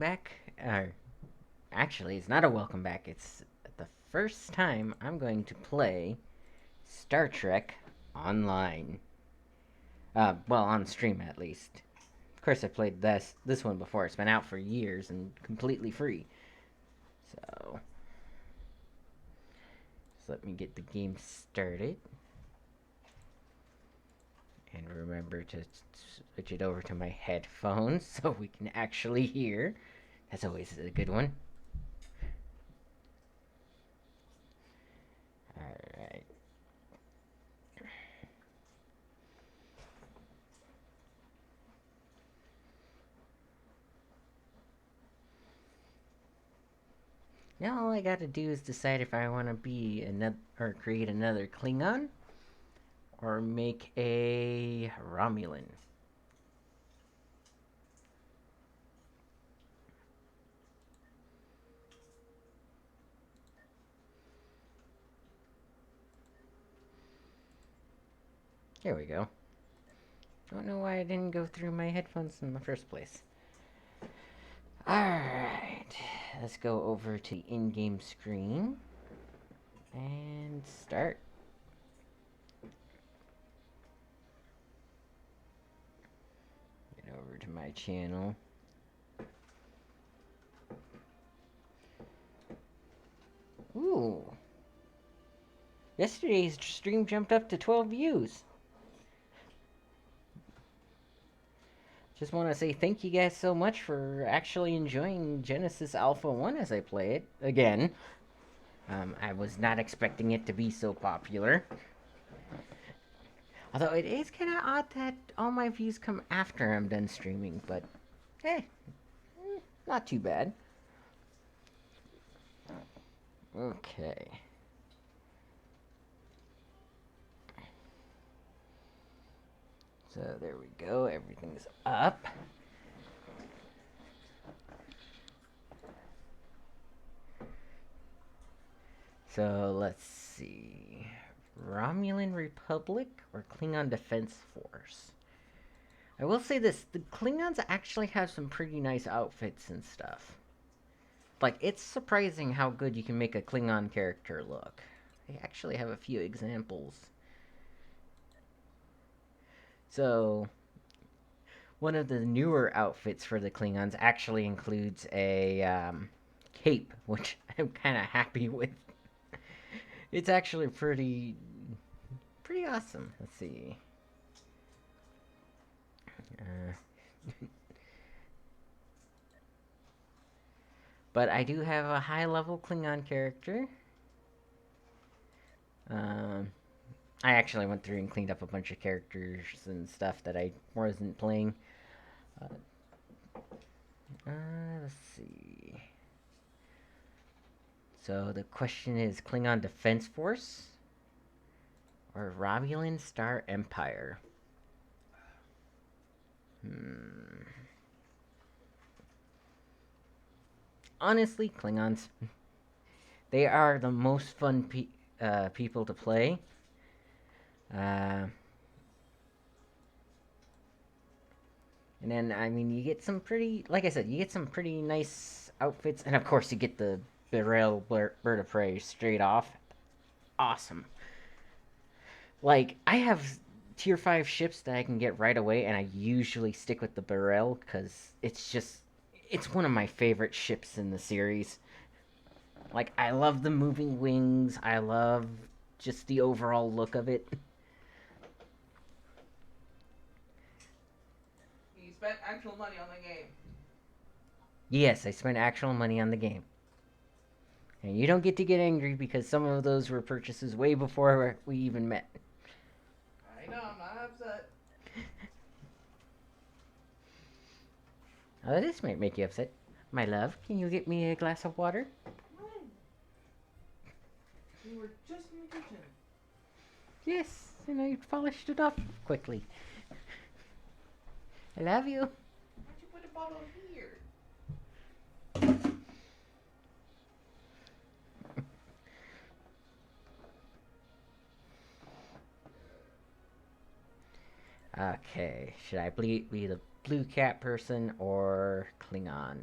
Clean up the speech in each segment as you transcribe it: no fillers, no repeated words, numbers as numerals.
Back. Actually, it's not a welcome back. It's the first time I'm going to play Star Trek online. Well, on stream at least. Of course, I played this one before. It's been out for years and completely free. So, just let me get the game started. And remember to switch it over to my headphones so we can actually hear. That's always a good one. Alright. Now all I gotta do is decide if I want to be another or create another Klingon or make a Romulan. There we go. Don't know why I didn't go through my headphones in the first place. Alright, let's go over to the in-game screen and start. Get over to my channel. Ooh. Yesterday's stream jumped up to 12 views. Just want to say thank you guys so much for actually enjoying Genesis Alpha 1 as I play it again. I was not expecting it to be so popular. Although it is kind of odd that all my views come after I'm done streaming, but not too bad. Okay. So there we go, everything's up. So let's see. Romulan Republic or Klingon Defense Force? I will say this, the Klingons actually have some pretty nice outfits and stuff. Like, it's surprising how good you can make a Klingon character look. I actually have a few examples. So, one of the newer outfits for the Klingons actually includes a cape, which I'm kind of happy with. It's actually pretty awesome. Let's see. But I do have a high level Klingon character. I actually went through and cleaned up a bunch of characters and stuff that I wasn't playing. Let's see. So the question is Klingon Defense Force or Romulan Star Empire? Honestly, Klingons. They are the most fun people to play. And then, I mean, you get some pretty, like I said, you get some pretty nice outfits. And of course, you get the Beryl Bird of Prey straight off. Awesome. Like, I have tier 5 ships that I can get right away, and I usually stick with the Beryl because it's one of my favorite ships in the series. Like, I love the moving wings, I love just the overall look of it. You spent actual money on the game. Yes, I spent actual money on the game. And you don't get to get angry because some of those were purchases way before we even met. I know, I'm not upset. Oh, this might make you upset. My love, can you get me a glass of water? When? We were just in the kitchen. Yes, and I polished it off quickly. I love you. Why'd you put a bottle here? Okay, should I be the blue cat person or Klingons?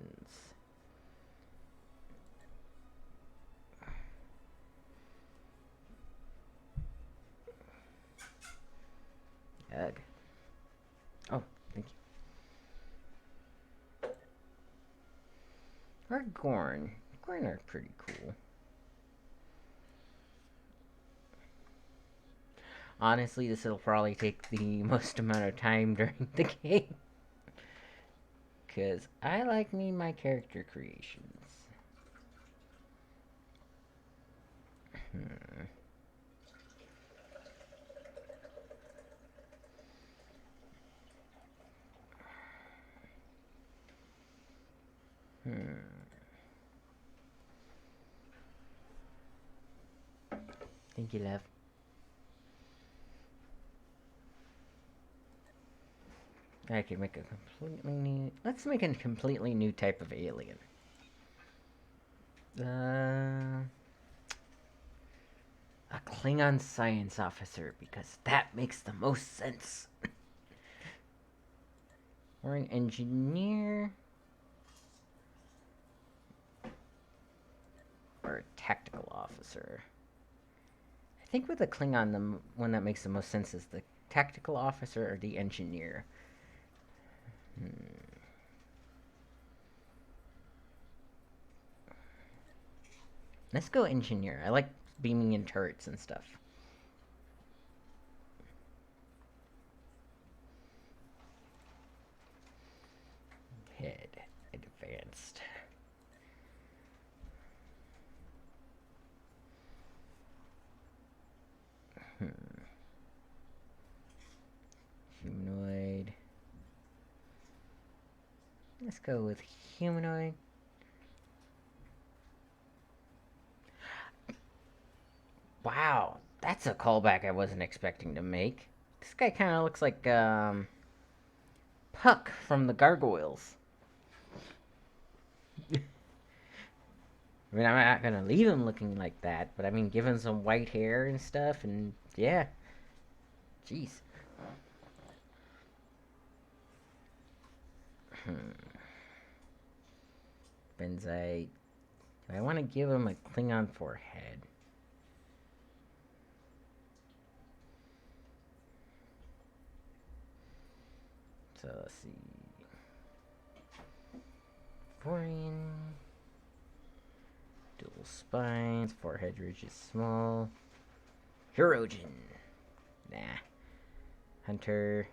Or Gorn. Gorn are pretty cool. Honestly, this will probably take the most amount of time during the game. Because I like me my character creations. Hmm. Hmm. Thank you, love. I can make a completely new. Let's make a completely new type of alien. Uh, a Klingon science officer, because that makes the most sense. Or an engineer. Or a tactical officer. I think with the Klingon, the one that makes the most sense is the tactical officer or the engineer. Hmm. Let's go engineer. I like beaming in turrets and stuff. Head advanced. Hmm. Humanoid. Let's go with humanoid. Wow, that's a callback I wasn't expecting to make. This guy kind of looks like Puck from the Gargoyles. I mean, I'm not gonna leave him looking like that, but I mean, give him some white hair and stuff, and yeah, jeez. Hmm. Benzite. Do I want to give him a Klingon forehead? So let's see. Vorian. Dual spines. Forehead ridge is small. Hirogen. Nah. Hunter.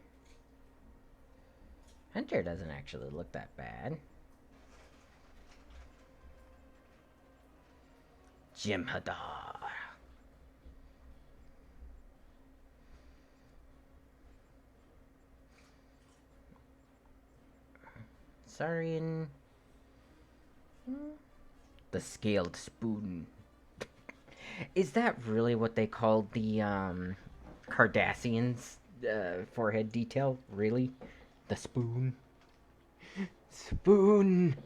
Hunter doesn't actually look that bad. Jem'Hadar. Saurian. The scaled spoon. Is that really what they called the Cardassians' forehead detail? Really? The spoon? Spoon!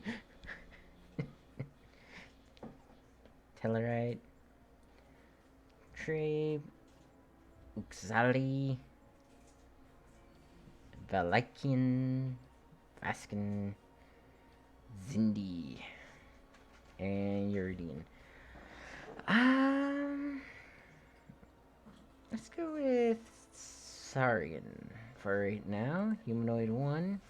Tellarite. Trey. Uxali. Valakian. Vaskin. Zindi. And Uridian. Um, let's go with Saurian for right now. Humanoid 1.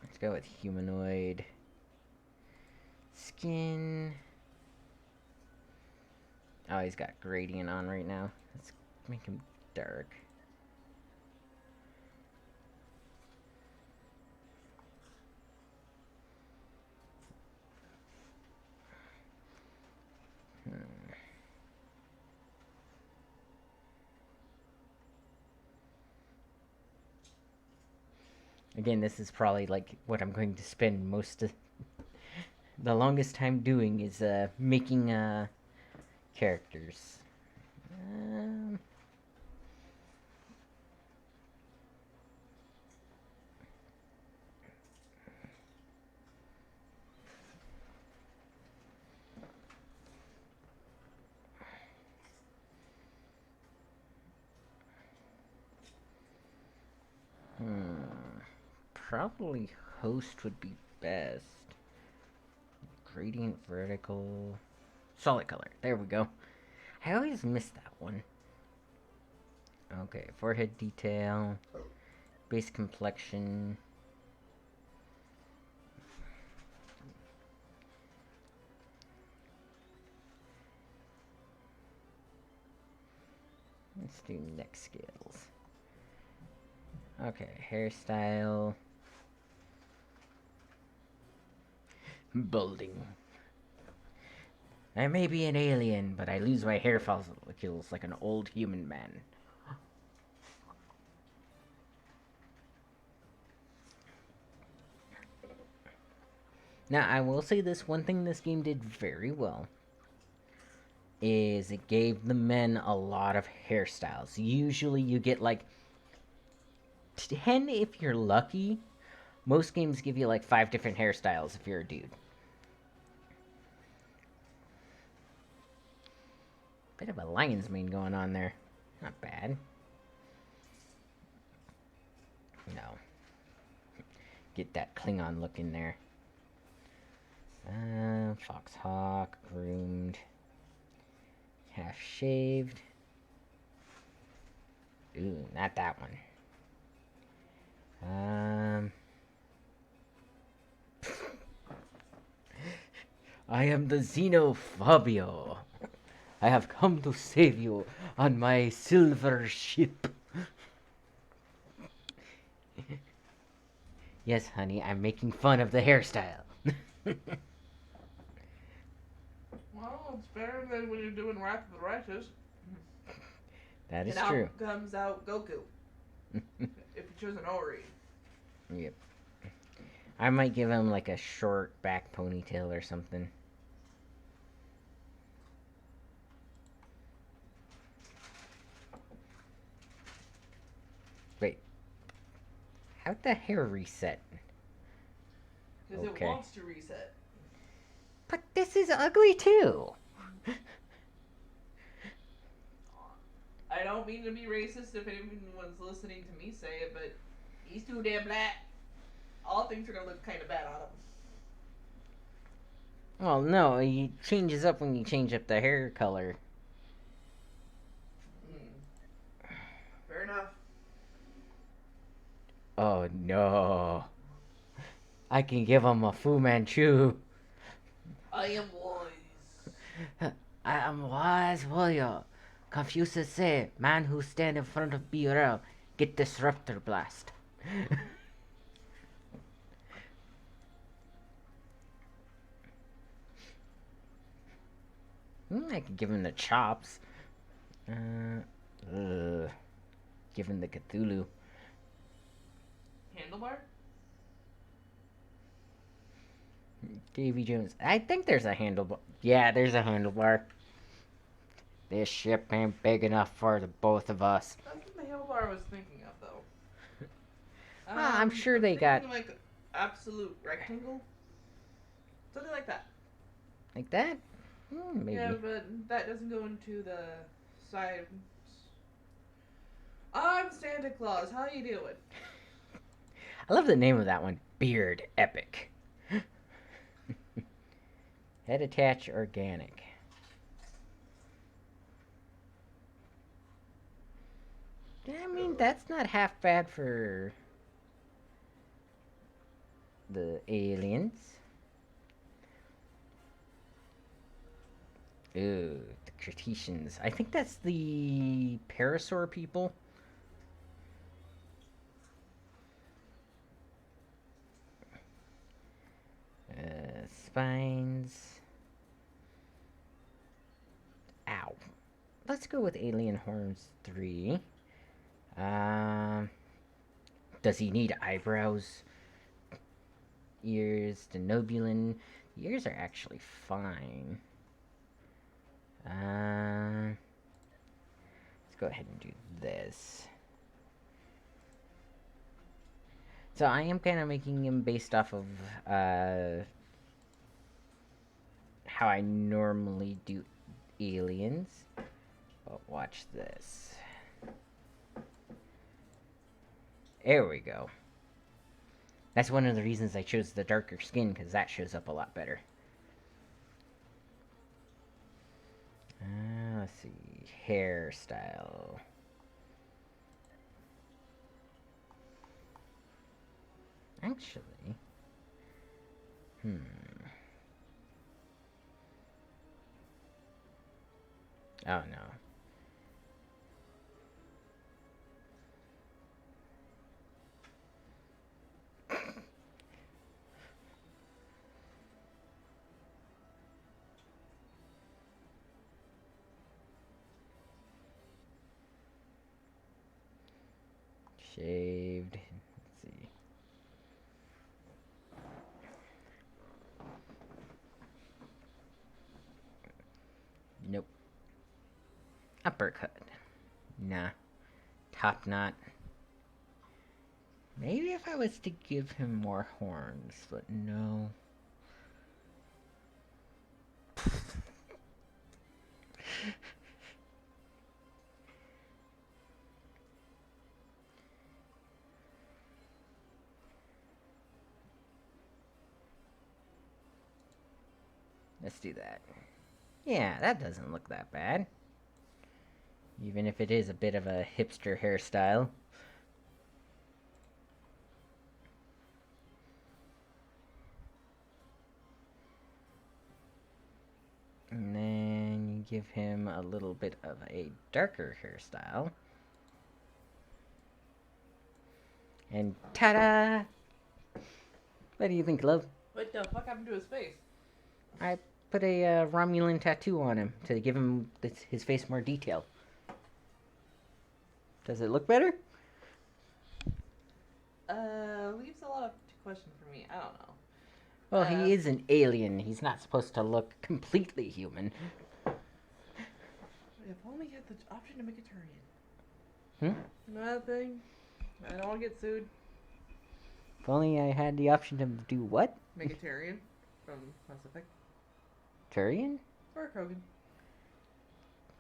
Let's go with humanoid skin. Oh, he's got gradient on right now. Let's make him dark. Again, this is probably like what I'm going to spend most of the longest time doing is making characters. Um, hmm. Probably host would be best. Gradient vertical. Solid color. There we go. I always miss that one. Okay, forehead detail. Base complexion. Let's do neck scales. Okay, hairstyle. Balding. I may be an alien, but I lose my hair follicles like an old human man. Now, I will say this one thing this game did very well is it gave the men a lot of hairstyles. Usually you get like 10 if you're lucky. Most games give you like 5 different hairstyles if you're a dude. Bit of a lion's mane going on there. Not bad. No. Get that Klingon look in there. Foxhawk, groomed. Half shaved. Ooh, not that one. I am the Xenophobio. I have come to save you on my silver ship. Yes, honey, I'm making fun of the hairstyle. Well, it's better than when you're doing Wrath of the Righteous. That is and true. out comes out Goku. If you choose an Ori. Yep. I might give him like a short back ponytail or something. Wait. How'd the hair reset? Because Okay. it wants to reset. But this is ugly too. I don't mean to be racist if anyone's listening to me say it, but he's too damn black. All things are gonna look kind of bad on him. Well, no, he changes up when you change up the hair color. Fair enough. Oh no. I can give him a Fu Manchu. I am wise. I am wise warrior. Confucius say, man who stand in front of BRL get disruptor blast. I could give him the chops. Give him the Cthulhu. Handlebar? Davy Jones. I think there's a handlebar. Yeah, there's a handlebar. This ship ain't big enough for the both of us. That's what the handlebar I was thinking of, though. I'm sure they got like absolute rectangle. Something like that. like that. Maybe. Yeah, but that doesn't go into the side. I'm Santa Claus. How you doing? I love the name of that one. Beard Epic. Head attach organic. I mean, that's not half bad for the aliens. Ooh, the Cretaceans. I think that's the Parasaur people. Spines. Ow. Let's go with Alien Horns 3. Does he need eyebrows? Ears, denobulin. The ears are actually fine. Let's go ahead and do this. So I am kind of making him based off of how I normally do aliens. But watch this. There we go. That's one of the reasons I chose the darker skin, because that shows up a lot better. Let's see. Hairstyle. Actually. Oh no. Shaved. Let's see. Nope. Uppercut. Nah. Top knot. Maybe if I was to give him more horns, but no. Let's do that. Yeah, that doesn't look that bad. Even if it is a bit of a hipster hairstyle. And then you give him a little bit of a darker hairstyle. And ta-da! What do you think, love? What the fuck happened to his face? I put a Romulan tattoo on him to give him his face more detail. Does it look better? Leaves a lot of question for me. I don't know. Well, he is an alien. He's not supposed to look completely human. If only he had the option to make a Turian. Another thing, I don't want to get sued. If only I had the option to do what? Make a Turian from Mass Effect. Turian? Or a Krogan.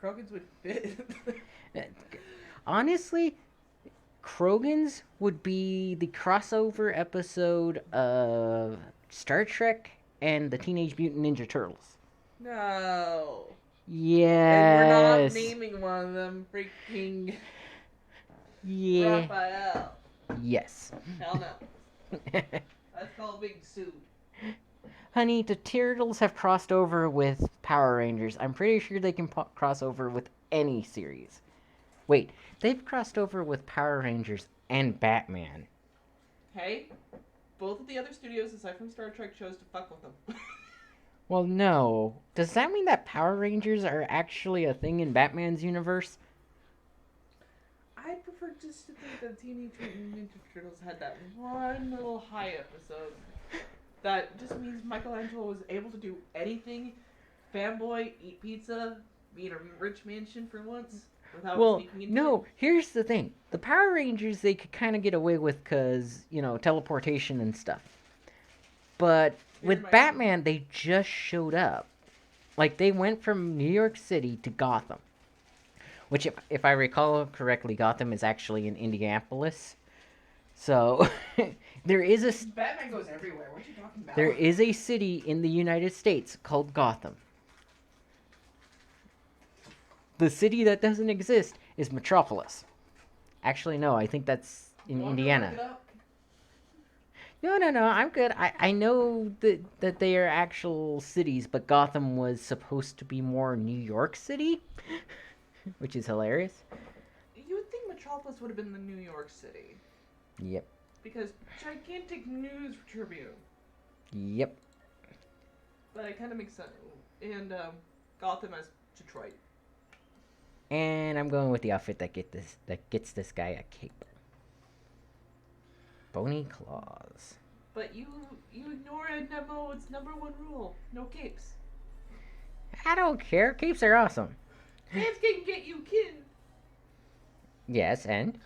Krogans would fit. Honestly, Krogans would be the crossover episode of Star Trek and the Teenage Mutant Ninja Turtles. No. Yes. And we're not naming one of them freaking Raphael. Yes. Hell no. That's called being sued. Honey, the Turtles have crossed over with Power Rangers. I'm pretty sure they can cross over with any series. Wait, they've crossed over with Power Rangers and Batman. Hey, both of the other studios aside from Star Trek chose to fuck with them. Well, no. Does that mean that Power Rangers are actually a thing in Batman's universe? I prefer just to think that Teenage Mutant Ninja Turtles had that one little high episode that just means Michelangelo was able to do anything, fanboy, eat pizza, be in a rich mansion for once, without sneaking into no, here's the thing. The Power Rangers they could kind of get away with because, teleportation and stuff. But with Batman, they just showed up. Like, they went from New York City to Gotham. Which, if I recall correctly, Gotham is actually in Indianapolis. So, there is a... Batman goes everywhere. What are you talking about? There is a city in the United States called Gotham. The city that doesn't exist is Metropolis. Actually, no, I think that's in Indiana. No, I'm good. I know that they are actual cities, but Gotham was supposed to be more New York City, which is hilarious. You would think Metropolis would have been the New York City. Yep. Because gigantic news Tribune. Yep. But it kind of makes sense. And Gotham as Detroit. And I'm going with the outfit that gets this guy a cape. Bony claws. But you ignore its number one rule. No capes. I don't care. Capes are awesome. Capes can get you killed. Yes, and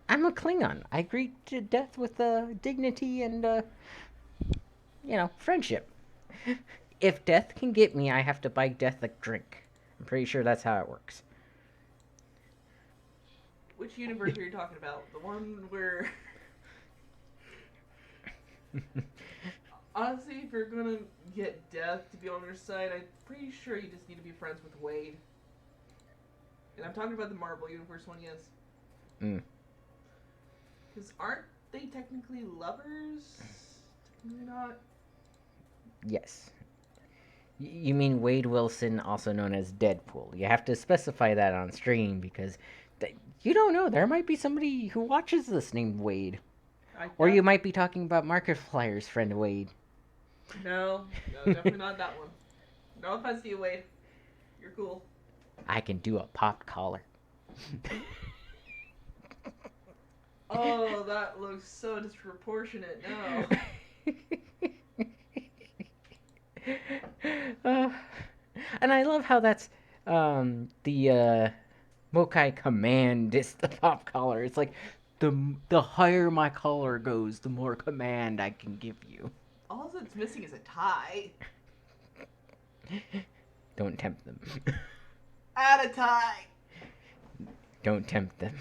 I'm a Klingon. I greet to death with dignity and, friendship. If death can get me, I have to buy death a drink. I'm pretty sure that's how it works. Which universe are you talking about? The one where... Honestly, if you're gonna get death to be on your side, I'm pretty sure you just need to be friends with Wade. And I'm talking about the Marvel Universe one, yes. Because aren't they technically lovers? Technically not? Yes. You mean Wade Wilson, also known as Deadpool. You have to specify that on stream because you don't know. There might be somebody who watches this named Wade. Or you might be talking about Markiplier's friend Wade. No, definitely not that one. No offense to you, Wade. You're cool. I can do a popped collar. Oh, that looks so disproportionate. No. uh, and I love how that's the Mokai command is the pop collar. It's like the higher my collar goes, the more command I can give you. All that's missing is a tie. Don't tempt them. Add a tie. Don't tempt them.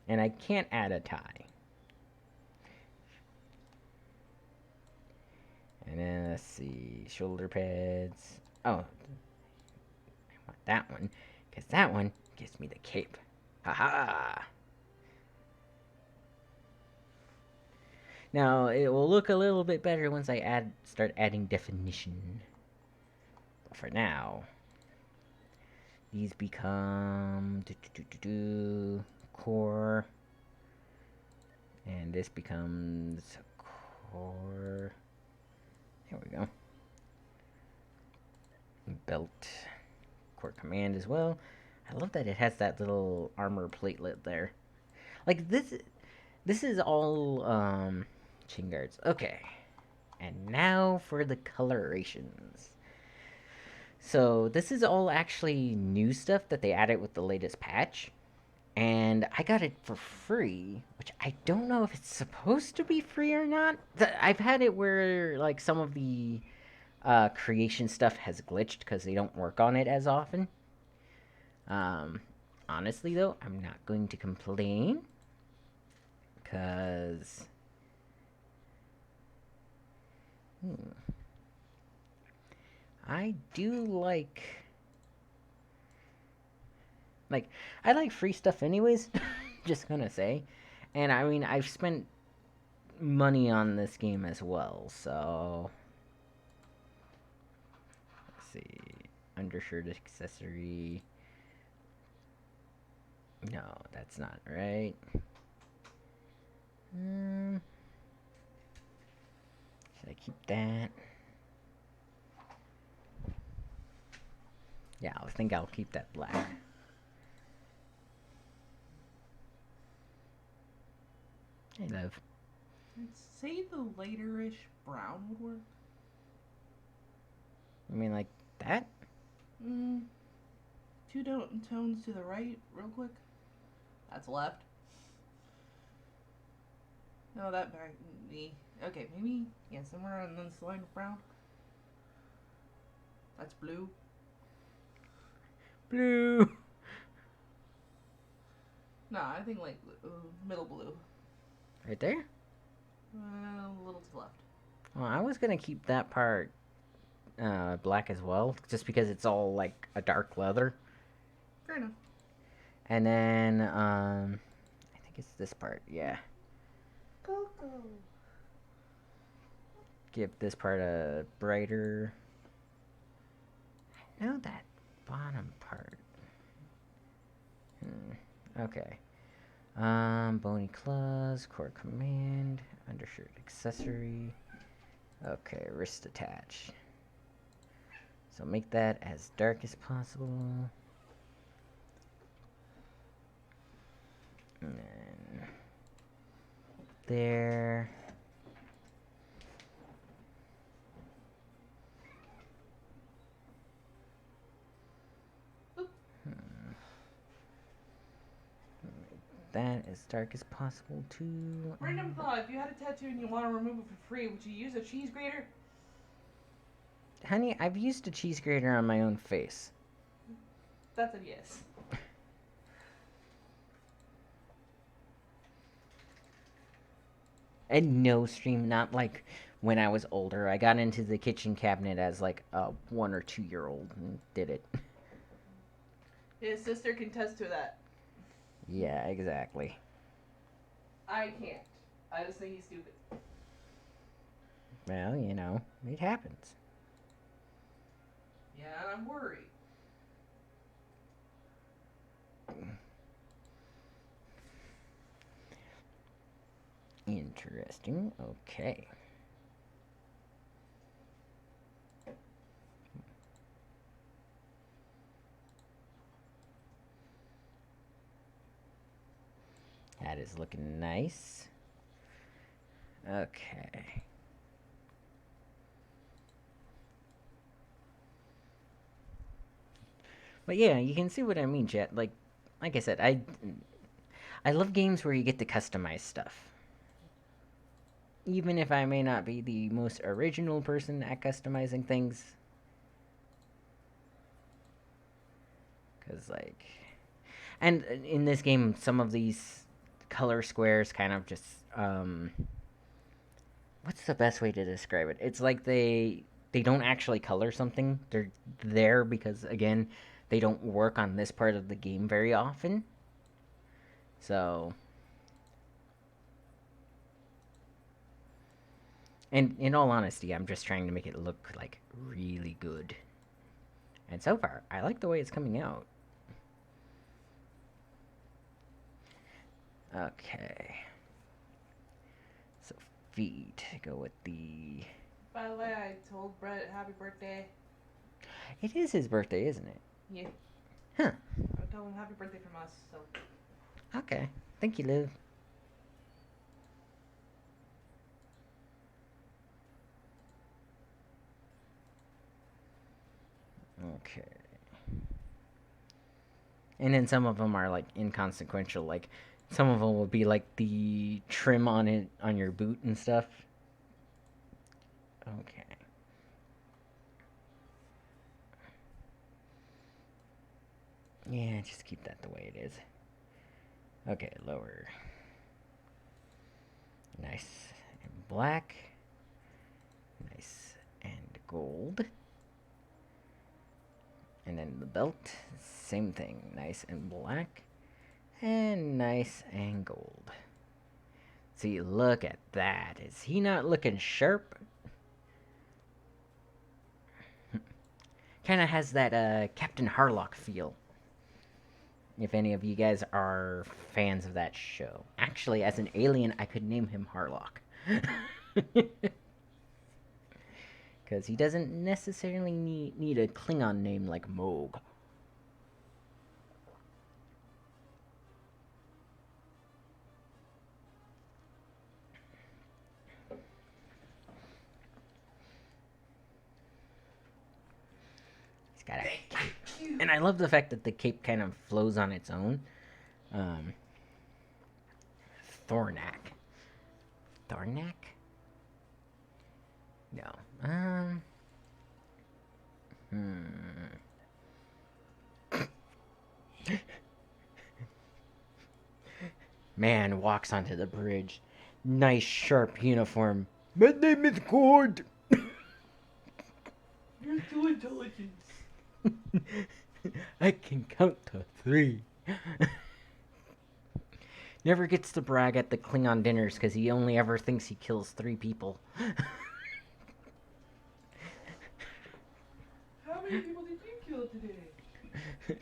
And I can't add a tie. And then let's see, shoulder pads. Oh, I want that one because that one gives me the cape. Haha. Now it will look a little bit better once I start adding definition. But for now, these become core, and this becomes core. There we go. Belt, core command as well. I love that it has that little armor platelet there. Like this is all chin guards. Okay, and now for the colorations. So this is all actually new stuff that they added with the latest patch. And I got it for free, which I don't know if it's supposed to be free or not. I've had it where like some of the creation stuff has glitched because they don't work on it as often. Um, Honestly though, I'm not going to complain because I do like I like free stuff anyways. Just gonna say, and I mean I've spent money on this game as well, so let's see, undershirt accessory. No, that's not right. Should I keep that? Yeah, I think I'll keep that black. Hey, love. I'd say the laterish brown would work. I mean, like that? Two tones to the right, real quick. That's left. No, that back. Okay, maybe. Yeah, somewhere on this line of brown. That's blue. Blue. No, I think like middle blue. Right there? A little to the left. Well, I was gonna keep that part black as well, just because it's all like a dark leather. Fair enough. And then I think it's this part. Yeah. Cocoa. Give this part a brighter. I know that bottom part. Okay. Bony claws, core command, undershirt accessory. Okay, wrist attach. So make that as dark as possible. And then there. That as dark as possible too. Random thought: if you had a tattoo and you want to remove it for free, would you use a cheese grater? Honey, I've used a cheese grater on my own face. That's a yes. And no stream, not like when I was older. I got into the kitchen cabinet as like a 1 or 2 year old and did it. His sister can test to that. Yeah, exactly. I can't. I just think he's stupid. Well, you know, it happens. Yeah, and I'm worried. Interesting. Okay. That is looking nice. Okay. But yeah, you can see what I mean, chat. Like I said, I love games where you get to customize stuff. Even if I may not be the most original person at customizing things, because and in this game, some of these color squares kind of just what's the best way to describe it? It's like they don't actually color something. They're there because again, they don't work on this part of the game very often. So, and in all honesty, I'm just trying to make it look like really good. And so far, I like the way it's coming out. Okay. So feet go with the. By the way, I told Brett happy birthday. It is his birthday, isn't it? Yeah. Huh. I told him happy birthday from us, so. Okay. Thank you, Liv. Okay. And then some of them are like inconsequential. Like some of them will be like the trim on it on your boot and stuff. Okay. Yeah, just keep that the way it is. Okay, lower. Nice and black. Nice and gold. And then the belt, same thing. Nice and black. And nice and gold. See, look at that. Is he not looking sharp? Kind of has that Captain Harlock feel. If any of you guys are fans of that show. Actually, as an alien, I could name him Harlock. Because he doesn't necessarily need a Klingon name like Moog. He's got a cape. And I love the fact that the cape kind of flows on its own. Thornak. Thornak? No. Man walks onto the bridge. Nice sharp uniform. My name is Gord. You're too intelligent. I can count to 3. Never gets to brag at the Klingon dinners because he only ever thinks he kills 3 people. How many people did you kill today? 2.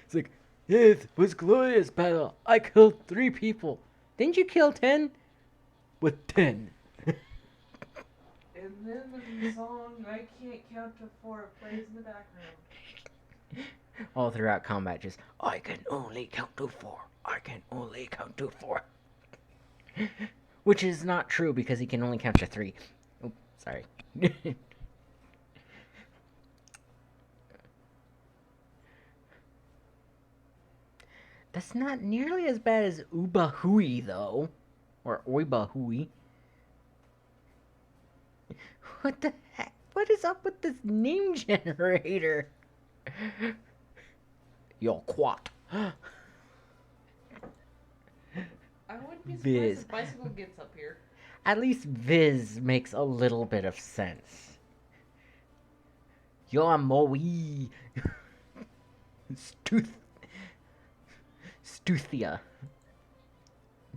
It's like, yes, it was glorious battle. I killed 3 people. Didn't you kill 10? With 10. And then the song I Can't Count to 4 plays in the background. All throughout combat, just, I can only count to 4. I can only count to 4. Which is not true because he can only count to 3. Oh, sorry. That's not nearly as bad as Uba Hui, though. Or Oiba Hui. What the heck? What is up with this name generator? Yo, quat. I wouldn't be surprised Viz. if Bicycle gets up here. At least Viz makes a little bit of sense. Yo, Moe. Stuthia.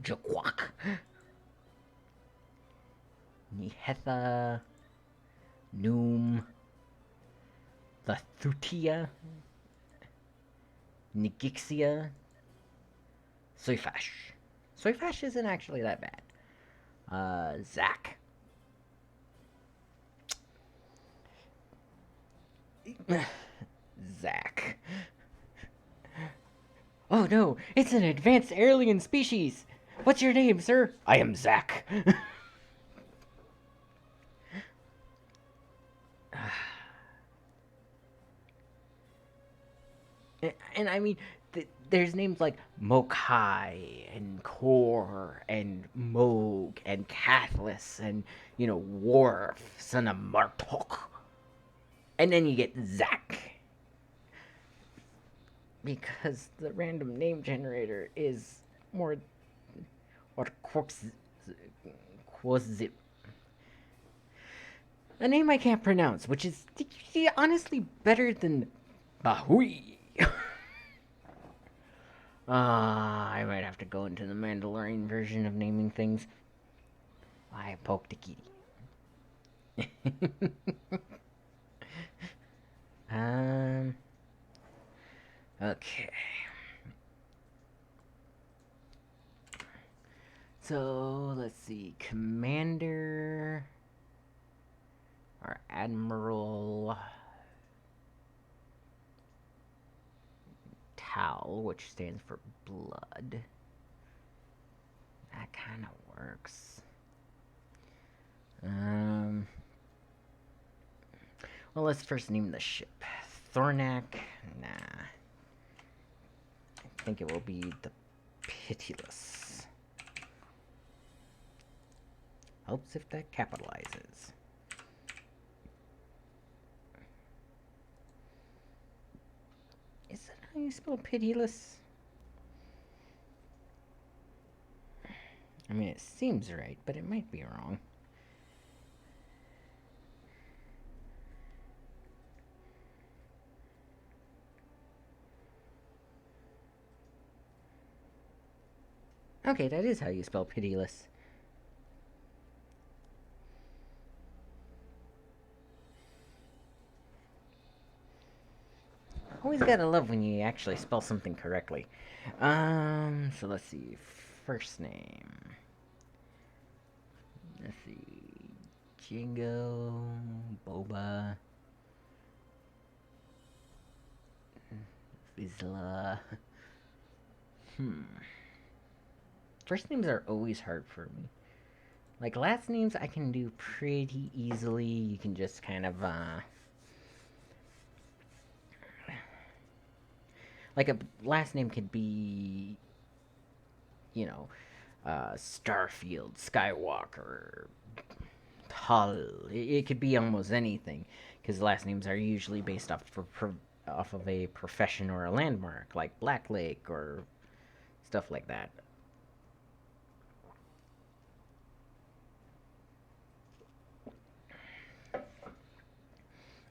Jaquak. Nihetha. Noom. The Thutia. Nigixia. Soifash. Soifash isn't actually that bad. Zach. Zach. Oh no, it's an advanced alien species. What's your name, sir? I am Zack. And I mean, there's names like Mokai and Kor and Moog and Cathlas and, Worf, son of Martok. And then you get Zack. Because the random name generator is more. Or Quoz. A name I can't pronounce, which is honestly better than Bahui. I might have to go into the Mandalorian version of naming things. I poked a kitty. um. Okay. So let's see, Commander or Admiral Tal, which stands for blood. That kind of works. Well, let's first name the ship. Thornak. Nah. I think it will be the Pitiless. Helps if that capitalizes. Is that how you spell pitiless? I mean, it seems right, but it might be wrong. Okay, that is how you spell pitiless. Always gotta love when you actually spell something correctly. So let's see. First name. Let's see. Jingo, Boba, Vizsla. First names are always hard for me. Like, last names I can do pretty easily. You can just kind of, like, a last name could be, Starfield, Skywalker, Hull. It could be almost anything, because last names are usually based off of a profession or a landmark, like Black Lake or stuff like that.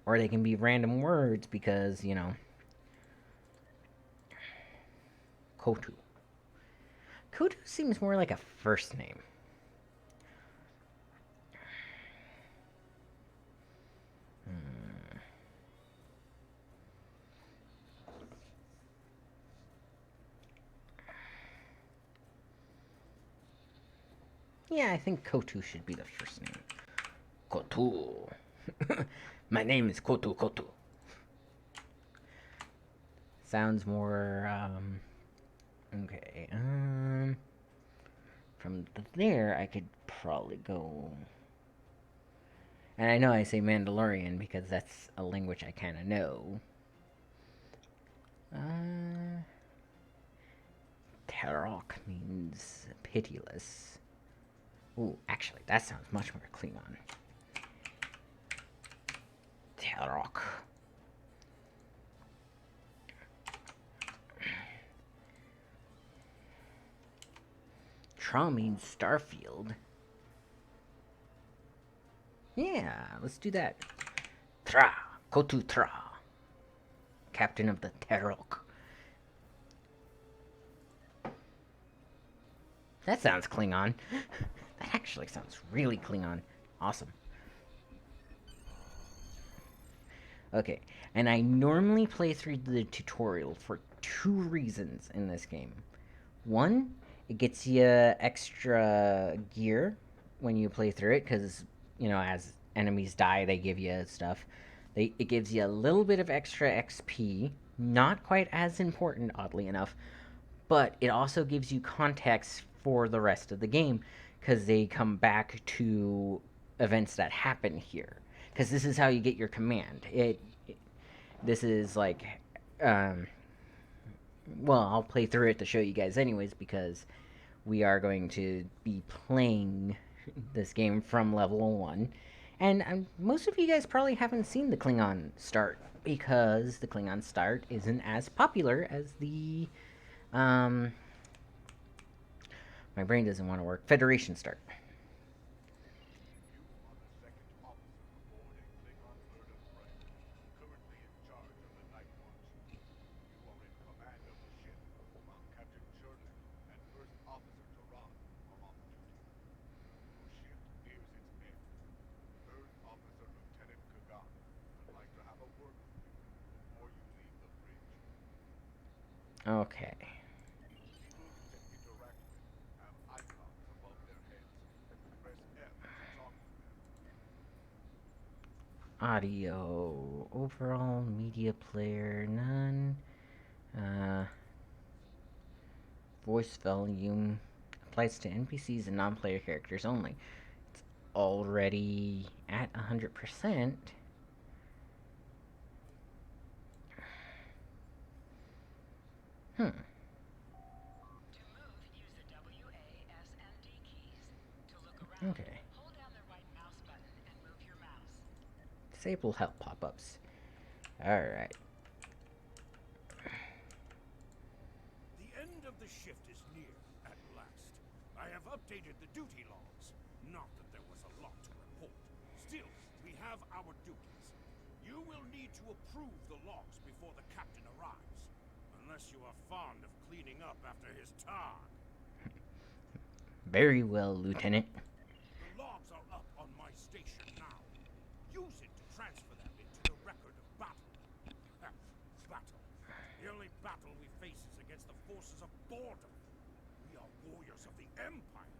Or they can be random words because, Kotu. Kotu seems more like a first name. Yeah, I think Kotu should be the first name. Kotu. My name is Kotu Kotu. Sounds more, okay, from there, I could probably go. And I know I say Mandalorian because that's a language I kind of know. Tarok means pitiless. Ooh, actually, that sounds much more Klingon. Tarok. Tra means Starfield. Yeah, let's do that. Tra. Kotu Tra. Captain of the Tarok. That sounds Klingon. That actually sounds really Klingon. Awesome. Okay, and I normally play through the tutorial for two reasons in this game. One, it gets you extra gear when you play through it, because, as enemies die, they give you stuff. It gives you a little bit of extra XP, not quite as important, oddly enough, but it also gives you context for the rest of the game because they come back to events that happen here. Because this is how you get your command. This is like, um, well, I'll play through it to show you guys anyways because we are going to be playing this game from level 1. And most of you guys probably haven't seen the Klingon start because the Klingon start isn't as popular as the my brain doesn't want to work. Federation start. You are the second officer aboard a Klingon bird of prey, currently in charge of the Night Watch. You are in command of the ship, while Captain Juric and First Officer Duran are off duty. Your ship nears its end. Third Officer Lieutenant Kagan would like to have a word with you before you leave the bridge. Okay. People you can interact with have icons above their heads. Press F to talk with them. Audio. Overall media player none. Uh, voice volume applies to NPCs and non-player characters only. It's already at 100%. Hmm. To move, use the W, A, S, and D keys. To look around, Okay. hold down the right mouse button and move your mouse. Disable help pop-ups. Alright. The end of the shift is near, at last. I have updated the duty logs. Not that there was a lot to report. Still, we have our duties. You will need to approve the logs before the captain arrives. Unless you are fond of cleaning up after his tar. Very well, Lieutenant. The logs are up on my station now. Use it to transfer them into the record of battle. Battle. The only battle we face is against the forces of boredom. We are warriors of the Empire.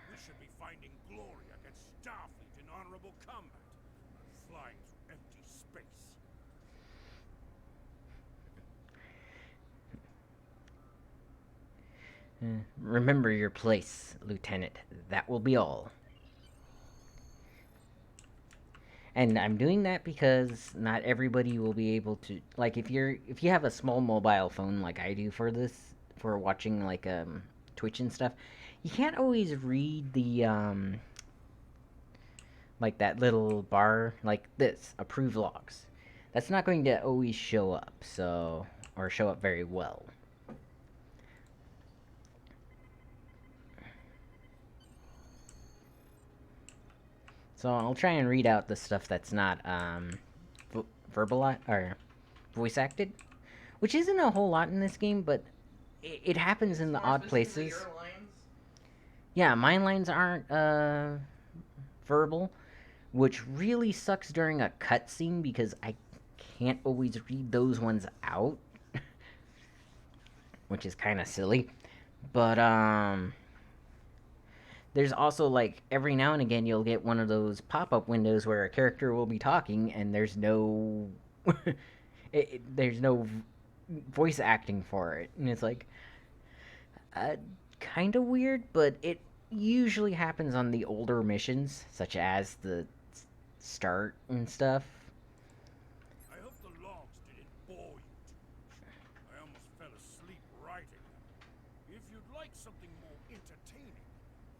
We should be finding glory against Starfleet in honorable combat, not flying through empty space. Remember your place, Lieutenant. That will be all. And I'm doing that because not everybody will be able to, like, if you have a small mobile phone like I do for this, for watching like Twitch and stuff, you can't always read the like that little bar like this, approve logs. That's not going to always show up, so, or show up very well. So I'll try and read out the stuff that's not verbal or voice acted, which isn't a whole lot in this game, but it happens in the More odd specifically places. your lines. Yeah, my lines aren't verbal, which really sucks during a cutscene because I can't always read those ones out, which is kind of silly. But there's also like every now and again you'll get one of those pop-up windows where a character will be talking and there's no there's no voice acting for it, and it's like kind of weird, but it usually happens on the older missions such as the start and stuff. I hope the logs didn't bore you too much. I almost fell asleep writing them. If you'd like something more entertaining,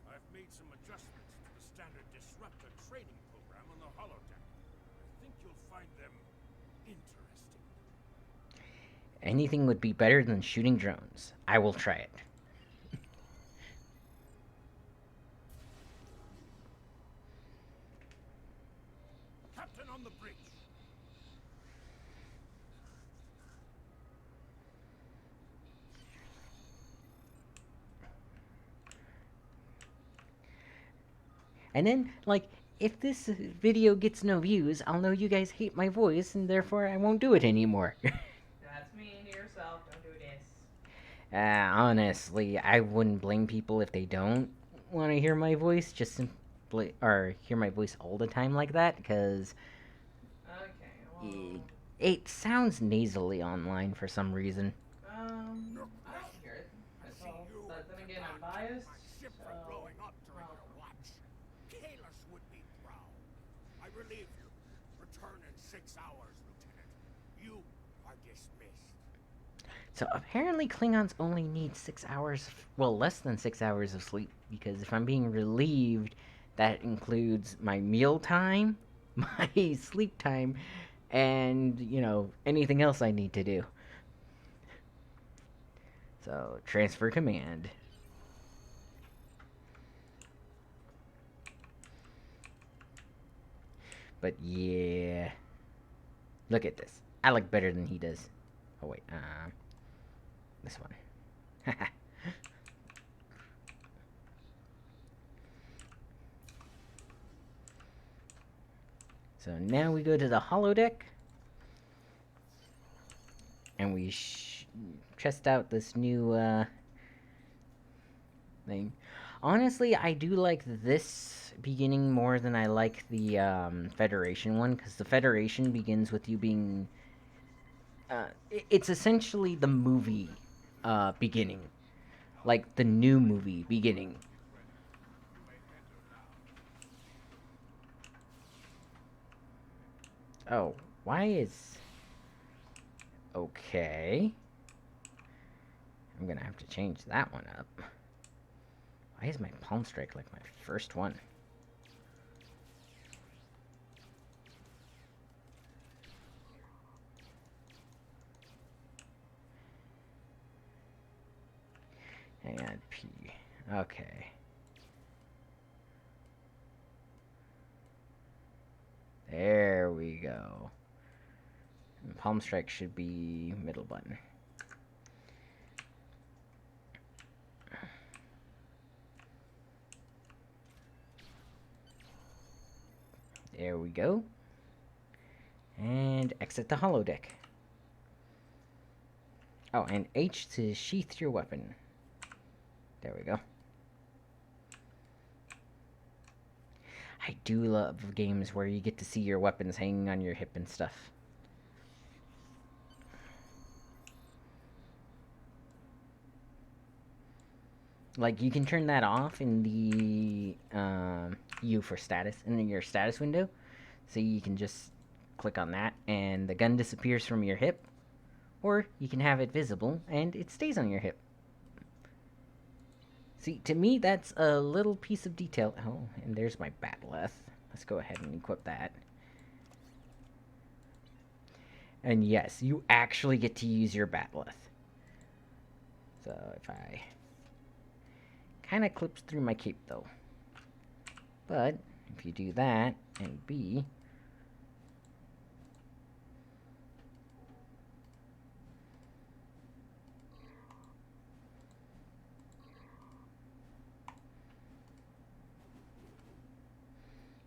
I've made some adjustments to the standard disruptor training program on the holodeck. I think you'll find them interesting. Anything would be better than shooting drones. I will try it. Captain on the bridge. And then, like, if this video gets no views, I'll know you guys hate my voice, and therefore I won't do it anymore. That's mean to yourself. Don't do this. Honestly, I wouldn't blame people if they don't want to hear my voice, just simply, or hear my voice all the time like that, because Okay. Well. it sounds nasally online for some reason. I don't hear it. I but then again, I'm biased. My ship So, from blowing up during well, your watch. Kalis would be proud. I relieve you. Return in 6 hours, Lieutenant. You are dismissed. So apparently Klingons only need 6 hours, well, less than 6 hours of sleep, because if I'm being relieved, that includes my meal time, my sleep time, and, anything else I need to do. So, transfer command. But yeah. Look at this. I look better than he does. Oh, wait. This one. So now we go to the holodeck. And we test out this new thing. Honestly, I do like this beginning more than I like the Federation one, because the Federation begins with you being. It's essentially the movie beginning. Like the new movie beginning. Oh, why is. Okay. I'm gonna have to change that one up. Why is my palm strike like my first one? Hang on, P. Okay. There we go. And palm strike should be middle button. There we go. And exit the holodeck. Oh, and H to sheath your weapon. There we go. I do love games where you get to see your weapons hanging on your hip and stuff. Like, you can turn that off in the U for status, in your status window. So you can just click on that, and the gun disappears from your hip. Or you can have it visible, and it stays on your hip. See, to me, that's a little piece of detail. Oh, and there's my bat'leth. Let's go ahead and equip that. And yes, you actually get to use your bat'leth. So if I... Kind of clips through my cape, though. But if you do that, and B...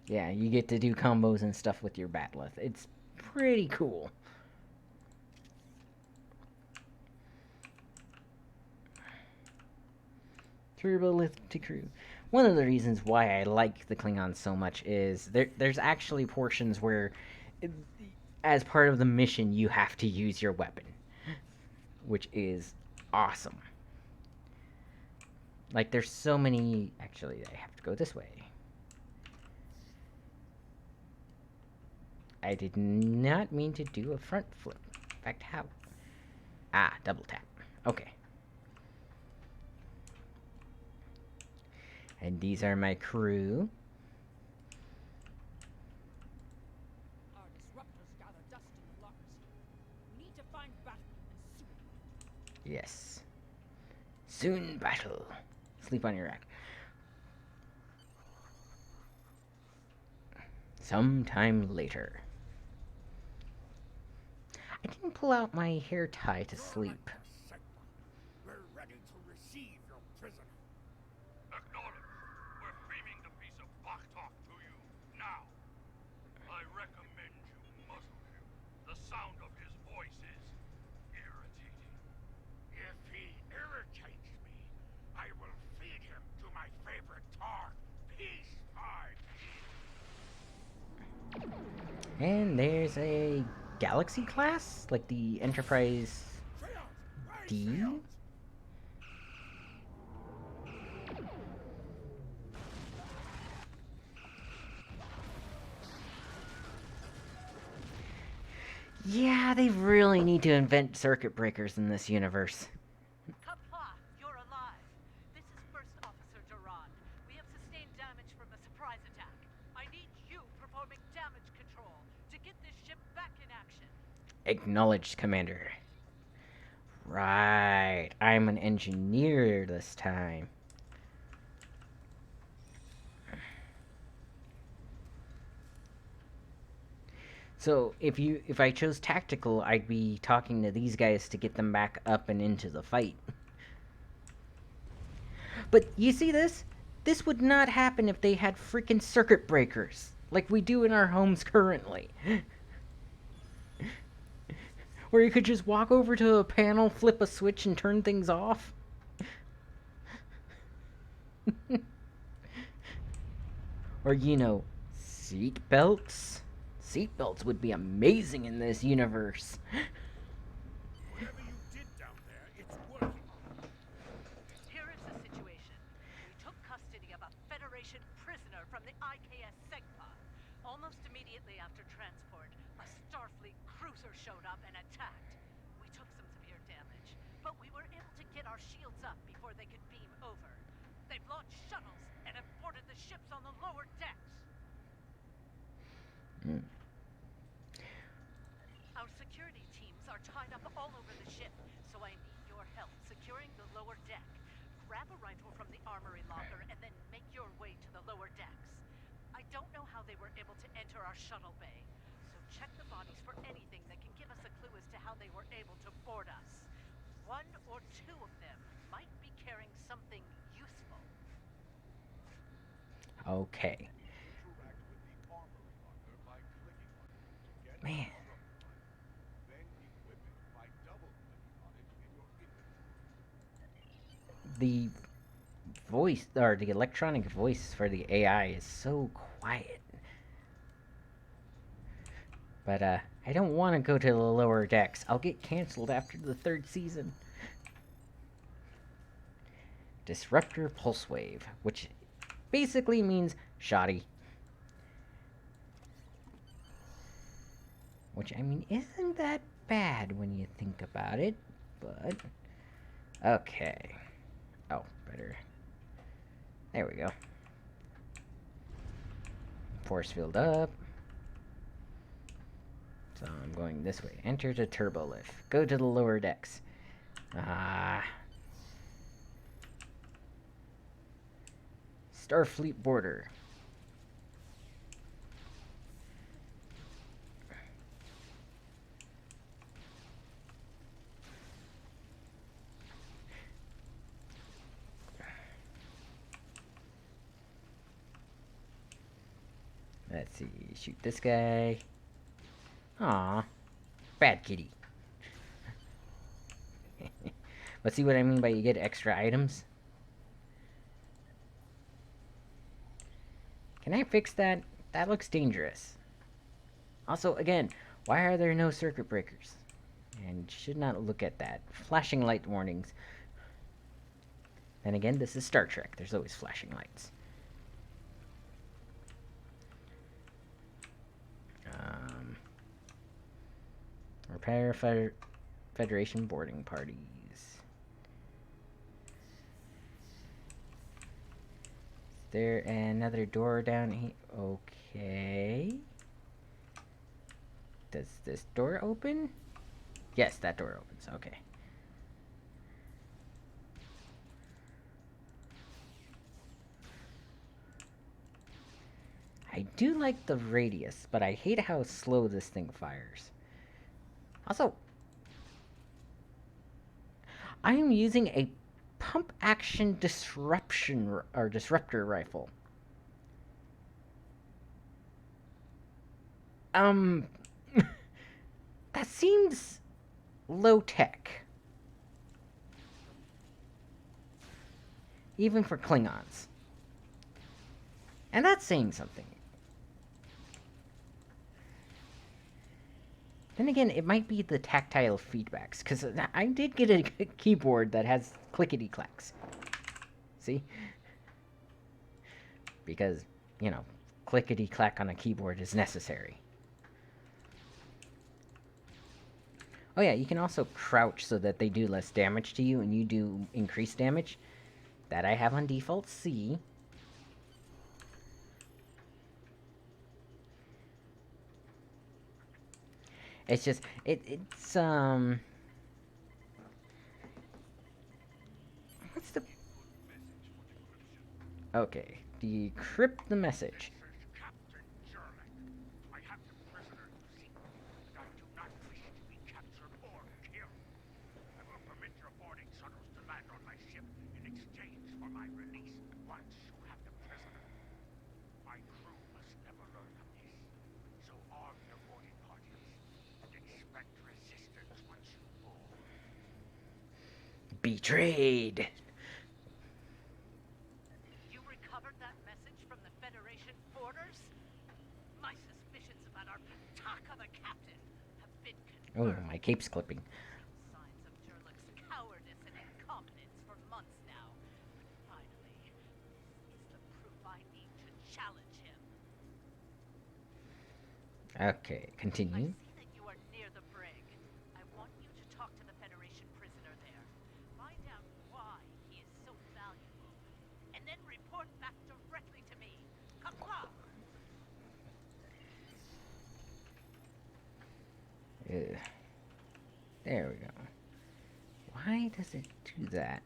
Yeah, you get to do combos and stuff with your bat'leth. It's pretty cool. Turbolift crew. One of the reasons why I like the Klingons so much is there's actually portions where, as part of the mission, you have to use your weapon, which is awesome. Like, there's so many... Actually, I have to go this way. I did not mean to do a front flip. In fact, how? Ah, double tap. Okay. And these are my crew. Our disruptors gather dust in the lockers here. We need to find battle and soon. Yes. Soon battle. Sleep on your rack. Sometime later. I didn't pull out my hair tie to sleep. We're ready to receive your prisoner. Acknowledge. We're beaming the piece of Bachtalk to you now. I recommend you muzzle him. The sound of his voice is irritating. If he irritates me, I will feed him to my favorite tar, peace pie. And there's a Galaxy class? Like the Enterprise D? Yeah, they really need to invent circuit breakers in this universe. Kapla, you're alive. This is First Officer Durand. We have sustained damage from a surprise attack. I need you performing damage control to get this ship back in action. Acknowledged, Commander. Right. I'm an engineer this time. So if I chose tactical, I'd be talking to these guys to get them back up and into the fight. But you see this? This would not happen if they had freaking circuit breakers like we do in our homes currently. Where you could just walk over to a panel, flip a switch, and turn things off. Or, seat belts. Seat belts would be amazing in this universe. Whatever you did down there, it's working. Here is the situation. We took custody of a Federation prisoner from the IKS Segpa. Almost immediately after transport, a Starfleet cruiser showed up and attacked. We took some severe damage, but we were able to get our shields up before they could beam over. They've launched shuttles and have boarded the ships on the lower decks. Our security teams are tied up all over the ship, so I need your help securing the lower deck. Grab a rifle from the armory locker and then make your way to the lower decks. I don't know how they were able to enter our shuttle bay, so check the bodies for anything that can give us a clue as to how they were able to board us. One or two of them might be carrying something useful. Okay. Interact with the armory locker by clicking on it to get a Man. struggle rifle. Then equip it by double-clicking on it in your inventory. The voice, or the electronic voice for the AI is so quiet. But, I don't want to go to the lower decks. I'll get canceled after the 3rd season. Disruptor Pulse Wave, which basically means shoddy. Which, I mean, isn't that bad when you think about it, but... Okay. Oh, better... There we go. Force field up. So I'm going this way. Enter to turbo lift. Go to the lower decks. Starfleet border. Let's see. Shoot this guy. Aw. Bad kitty. But see what I mean by you get extra items? Can I fix that? That looks dangerous. Also, again, why are there no circuit breakers? And should not look at that. Flashing light warnings. Then again, this is Star Trek. There's always flashing lights. Repair Federation boarding parties. Is there another door down here? Okay. Does this door open? Yes, that door opens. Okay. I do like the radius, but I hate how slow this thing fires. Also, I am using a pump action disruptor rifle. That seems low tech. Even for Klingons. And that's saying something. Then again, it might be the tactile feedbacks, because I did get a keyboard that has clickety-clacks. See? Because, clickety-clack on a keyboard is necessary. Oh yeah, you can also crouch so that they do less damage to you and you do increased damage. That I have on default C. It's just it's what's the okay, decrypt the message. This is Captain Juric. I have the prisoner you seek, and I do not wish to be captured or killed. I will permit your boarding shuttles to land on my ship in exchange for my release once you have the prisoner. My crew must never learn of this, so arm your boarding parties and expect resistance once you board. Betrayed. You recovered that message from the Federation forters? My suspicions about our Pataka the Captain have been Oh, confirmed. my cape's clipping. Signs of Jurlic's cowardice and incompetence for months now. But finally, this is the proof I need to challenge him. Okay, I continue. see that you are near the brig. I want you to talk to the Federation prisoner there. Find out why he is so valuable. And then report back directly to me. Comply! There we go. Why does it do that?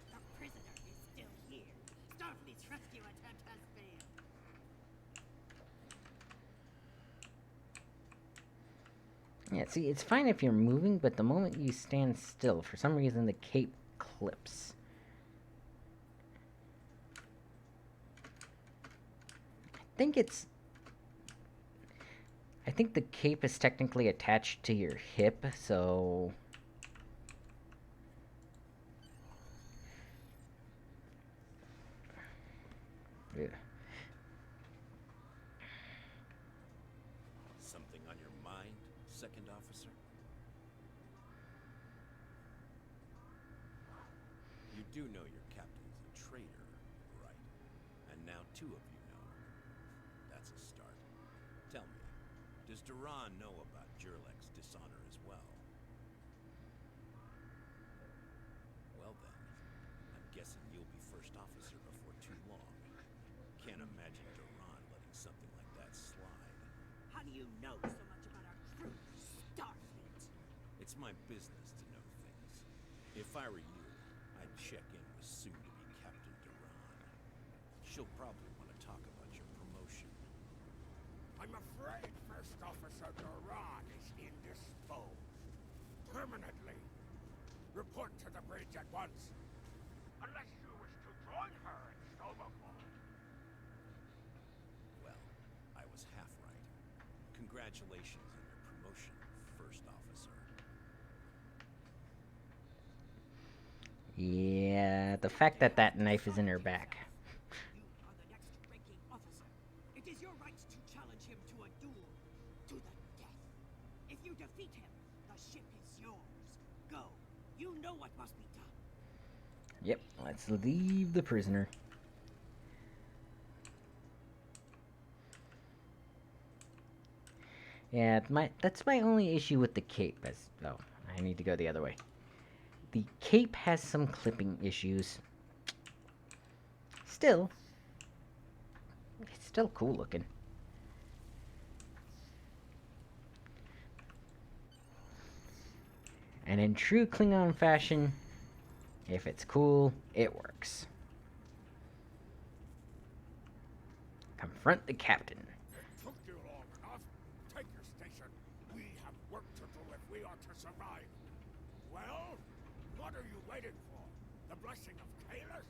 The prisoner is still here. Starfleet's rescue attempt has failed. Yeah, see, it's fine if you're moving, but the moment you stand still, for some reason the cape clips. I think the cape is technically attached to your hip, so... Yeah. Something on your mind, second officer? You do know your captain's a traitor, right? And now two of you know. That's a start. Tell me, does Duran know about Jurlec's dishonor as well? Well then, I'm guessing you'll be first officer before too long. Can't imagine Duran letting something like that slide. How do you know so much about our crew, Starfleet? It's my business to know things. If I were you, I'd check in with soon-to-be Captain Duran. She'll probably want to talk about your promotion. I'm afraid First Officer Duran is indisposed. Permanently. Report to the bridge at once. Unless you wish to join her in Stovall. Well, I was half right. Congratulations on your promotion, First Officer. Yeah, the fact that that knife is in her back. You are the next ranking officer. It is your right to challenge him to a duel, to the death. If you defeat him, the ship is yours. Go. You know what must be done. Yep, let's leave the prisoner. Yeah, that's my only issue with the cape. Oh, I need to go the other way. The cape has some clipping issues. Still, it's still cool looking. And in true Klingon fashion, if it's cool, it works. Confront the captain. It took you long enough. Take your station. We have work to do if we are to survive. Well, what are you waiting for? The blessing of Kalis?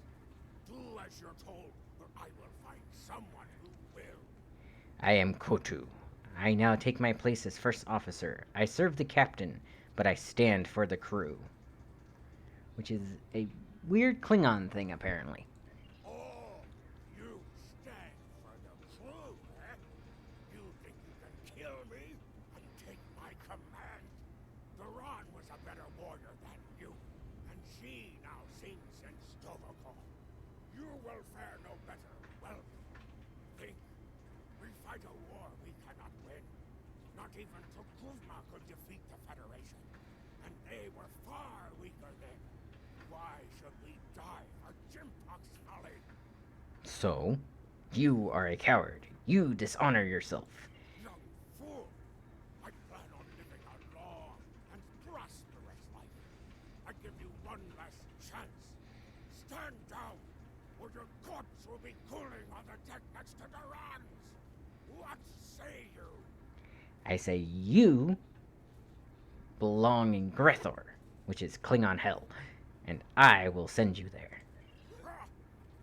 Do as you're told, or I will find someone who will. I am Kotu. I now take my place as first officer. I serve the captain, but I stand for the crew. Which is a weird Klingon thing, apparently. Oh, you stand for the crew, eh? You think you can kill me and take my command? Duran was a better warrior than you, and she now sings in Stovall. You will fare no better. Well, think fight a war we cannot win. Not even Tukuvma could defeat the Federation. And they were far weaker then. Why should we die for Jimpok's folly? So, you are a coward. You dishonor yourself. Young fool! I plan on living a long and prosperous life. I give you one last chance. Stand down, or your corpse will be cooling on the deck next to Duran's. What say you? I say you belong in Grethor, which is Klingon hell, and I will send you there.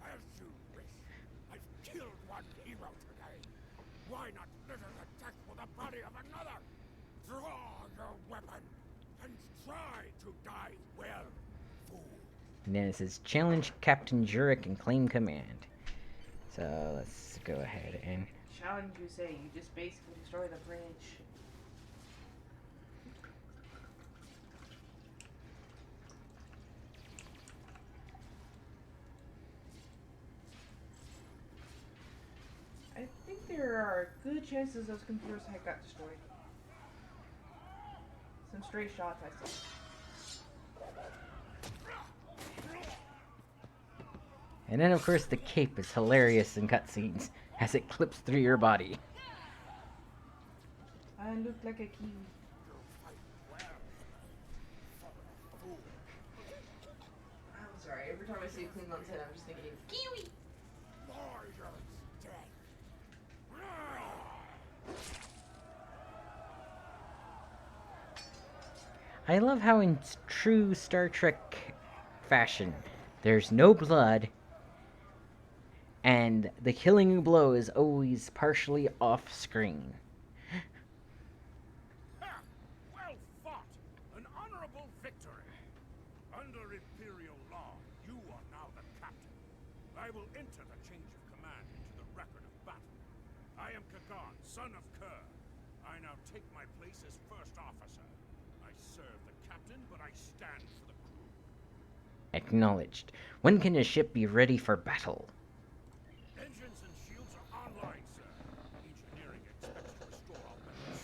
As you wish. I've killed one hero today. Why not litter the deck with the body of another? Draw your weapon and try to die well, fool. And then it says challenge Captain Juric and claim command. So let's go ahead and Challenge, you say? You just basically destroy the bridge. I think there are good chances those computers had got destroyed. Some stray shots I saw. And then, of course, the cape is hilarious in cutscenes as it clips through your body. I look like a kiwi. I'm sorry, every time I see a Klingon's head, I'm just thinking, kiwi! Warriors dead. I love how, in true Star Trek fashion, there's no blood, and the killing blow is always partially off screen. Ha! Well fought! An honorable victory! Under Imperial law, you are now the captain. I will enter the change of command into the record of battle. I am Kagan, son of Kerr. I now take my place as first officer. I serve the captain, but I stand for the crew. Acknowledged. When can a ship be ready for battle? Engines and shields are online, sir. Engineering expects to restore all weapons.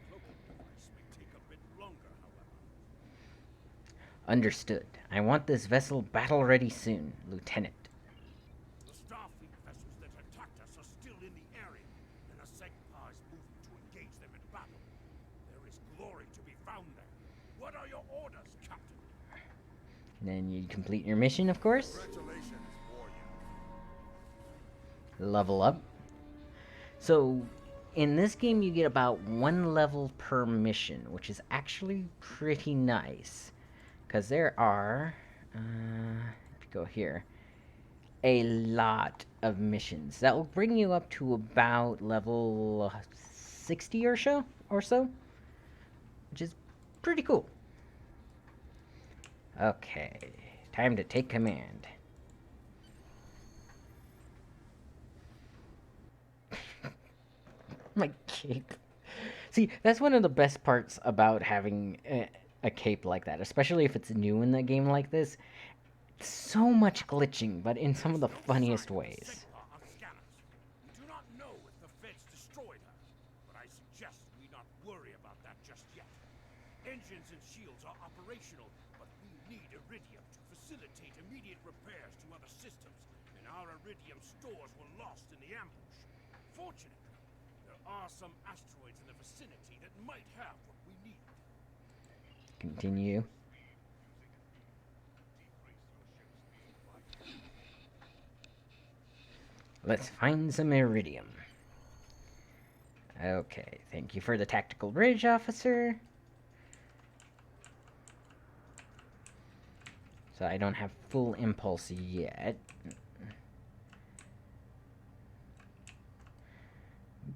Cloaking device may take a bit longer, however. Understood. I want this vessel battle ready soon, Lieutenant. The Starfleet vessels that attacked us are still in the area, and a Segpa is moving to engage them in battle. There is glory to be found there. What are your orders, Captain? Then you complete your mission, of course. Congratulations, warrior. Level up. So, in this game, you get about 1 level per mission, which is actually pretty nice. Because there are, if you go here, a lot of missions. That will bring you up to about level 60 or so, which is pretty cool. Okay, time to take command. My cape. See, that's one of the best parts about having a cape like that, especially if it's new in the game like this. So much glitching, but in some of the funniest ways. Segpa on scanners. We do not know if the Feds destroyed her, but I suggest we not worry about that just yet. Engines and shields are operational, but we need iridium to facilitate immediate repairs to other systems, and our iridium stores were lost in the ambush. Fortunately, there are some asteroids in the vicinity that might have what we need. Continue. Let's find some iridium. Okay, thank you for the tactical bridge, officer. So I don't have full impulse yet.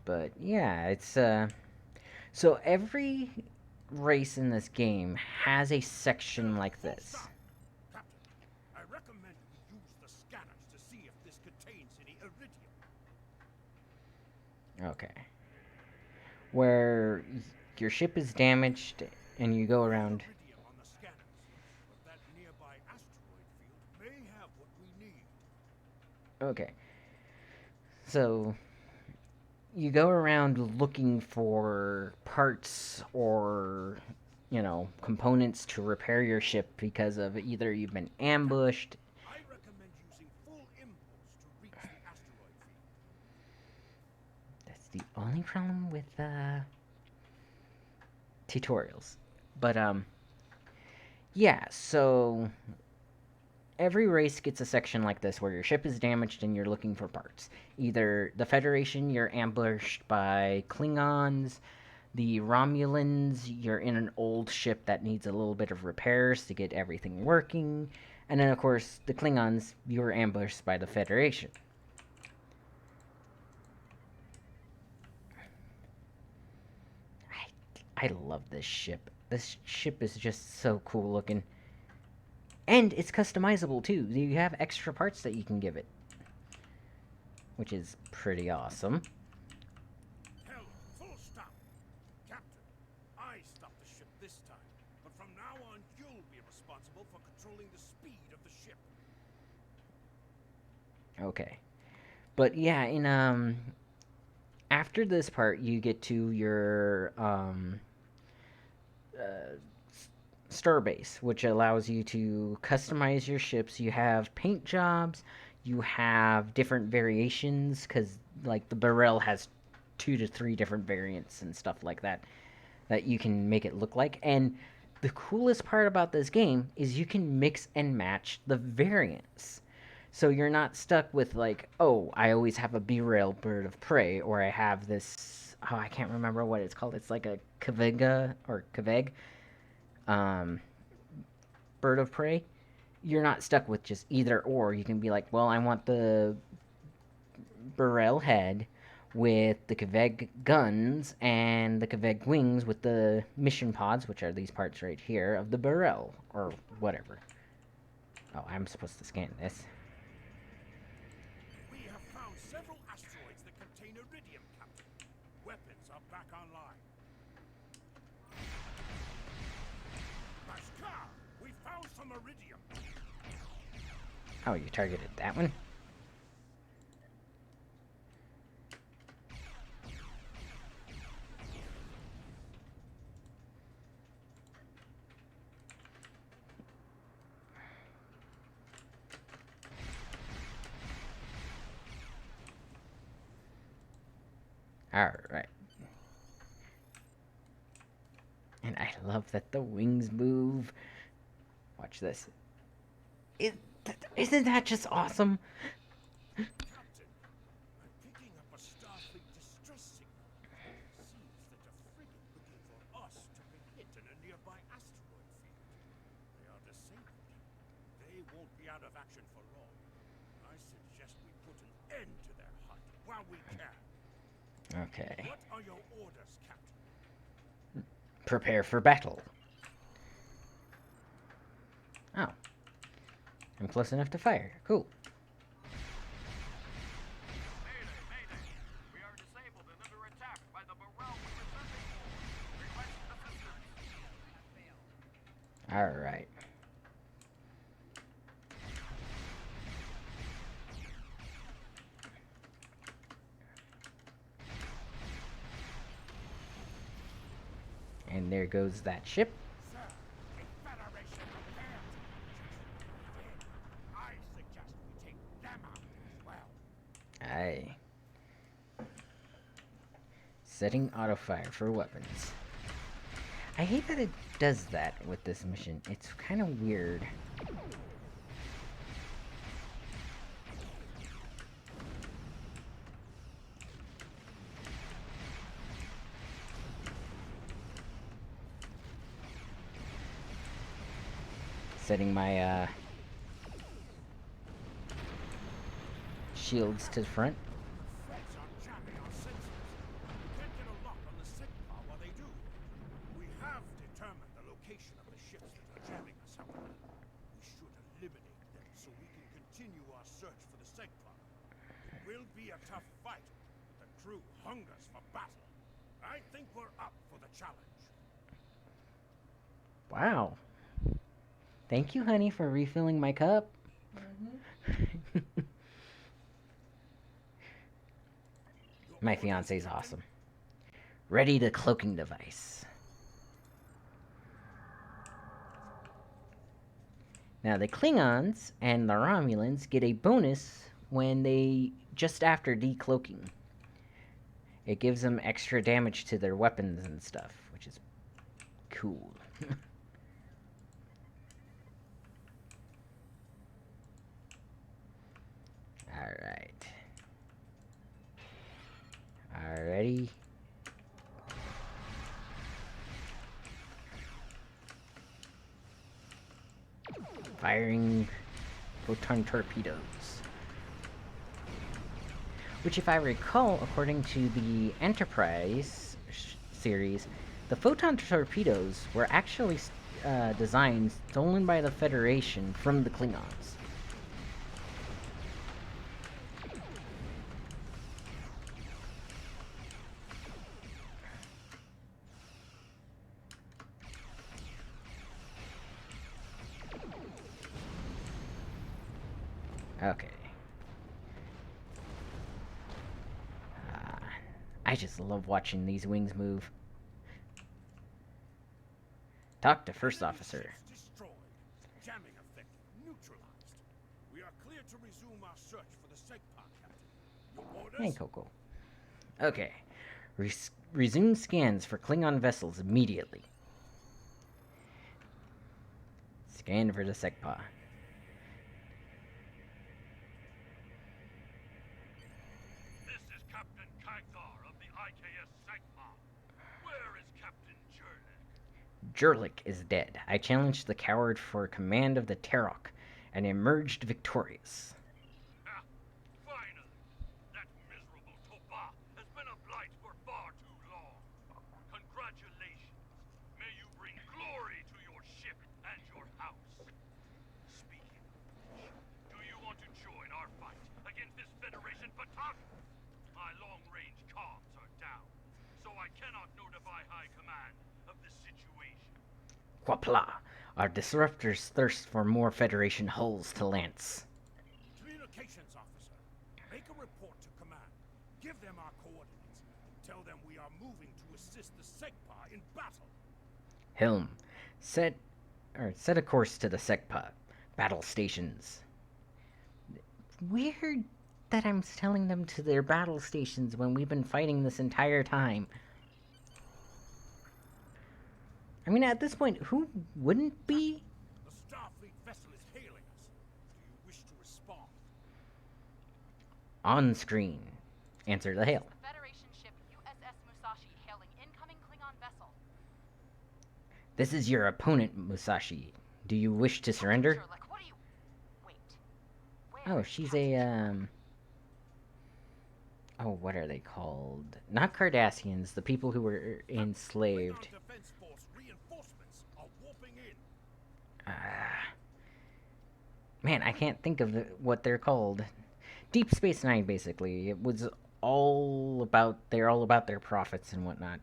But yeah, it's so every race in this game has a section like this. Captain, I recommend we use the scanners to see if this contains any iridium. Okay. Where your ship is damaged and you go around. Iridium on the scanners, but that nearby asteroid field may have what we need. Okay. So you go around looking for parts or components to repair your ship because of either you've been ambushed. I recommend using full impulse to reach the asteroid field. That's the only problem with tutorials. But yeah, so every race gets a section like this where your ship is damaged and you're looking for parts. Either the Federation, you're ambushed by Klingons. The Romulans, you're in an old ship that needs a little bit of repairs to get everything working. And then, of course, the Klingons, you were ambushed by the Federation. I love this ship. This ship is just so cool looking. And it's customizable too. You have extra parts that you can give it, which is pretty awesome. Hell, full stop. Captain, I stopped the ship this time, but from now on you'll be responsible for controlling the speed of the ship. Okay. But yeah, in after this part you get to your uh Starbase, which allows you to customize your ships. You have paint jobs, you have different variations, because like the Burrell has 2 to 3 different variants and stuff like that that you can make it look like. And the coolest part about this game is you can mix and match the variants. So you're not stuck with like, oh, I always have a B-rail bird of prey, or I have this. Oh, I can't remember what it's called. It's like a Kavega or Kaveg um, bird of prey. You're not stuck with just either or. You can be like, well, I want the Burrell head with the Kaveg guns and the Kaveg wings with the mission pods, which are these parts right here of the Burrell or whatever. Oh, I'm supposed to scan this. We have found several asteroids that contain iridium, Captain. Weapons are back online. Bashkar, we found some iridium. Oh, you targeted that one? Alright. And I love that the wings move. Watch this. Isn't that just awesome? Captain, I'm picking up a Starfleet distress signal. Seems that a frigate looking for us took a hit in a nearby asteroid field. They are disabled. They won't be out of action for long. I suggest we put an end to their hunt while we can. Okay. What are your orders, Captain? Prepare for battle. Oh. I'm close enough to fire. Cool. Mayday, mayday. We are disabled and under attack by the Burrell we were searching for. Request assistance. Alright. And there goes that ship. Sir, a Federation repair team. I suggest we take them out as well. Aye. Setting auto fire for weapons. I hate that it does that with this mission. It's kind of weird. Setting my shields to the front. Threats are jamming our sensors. We can't get a lock on the sigma while they do. We have determined the location of the ships that are jamming us out. We should eliminate them so we can continue our search for the sigma. It will be a tough fight. The crew hungers for battle. I think we're up for the challenge. Wow. Thank you, honey, for refilling my cup. Mm-hmm. Your My fiance's awesome. Ready the cloaking device. Now the Klingons and the Romulans get a bonus when they just after decloaking. It gives them extra damage to their weapons and stuff, which is cool. Alright. Alrighty. Firing photon torpedoes. Which, if I recall, according to the Enterprise series, the photon torpedoes were actually designs stolen by the Federation from the Klingons. Okay. I just love watching these wings move. Talk to First Officer. Destroyed. Jamming effect neutralized. We are clear to resume our search for the Segpa, Captain. Your orders? Hey, Coco. Okay. Resume scans for Klingon vessels immediately. Scan for the Segpa. This is Captain Kagthar of the IKS Sagma. Where is Captain Juric? Juric is dead. I challenged the coward for command of the Terok and emerged victorious. Ah, finally! That miserable Toba has been a blight for far too long. Congratulations! May you bring glory to your ship and your house. Speaking of which, do you want to join our fight against this Federation Patak? My long-range comms are down, so I cannot notify High Command of the situation. Quapla! Our disruptors thirst for more Federation hulls to lance. Communications officer. Make a report to command. Give them our coordinates. Tell them we are moving to assist the Segpa in battle. Helm, set a course to the Segpa battle stations. Weird that I'm telling them to their battle stations when we've been fighting this entire time. I mean, at this point, who wouldn't be? The Starfleet vessel is hailing us. Do you wish to respond? On screen. Answer the hail. Federation ship USS Musashi hailing incoming Klingon vessel. This is your opponent, Musashi. Do you wish to surrender? Juric, what do you... Wait. Where Oh, is she's Captain a, Oh, what are they called? Not Cardassians, the people who were enslaved. Klingon Defense Force reinforcements are warping in. Man, I can't think of what they're called. Deep Space Nine, basically. It was all about... They're all about their profits and whatnot.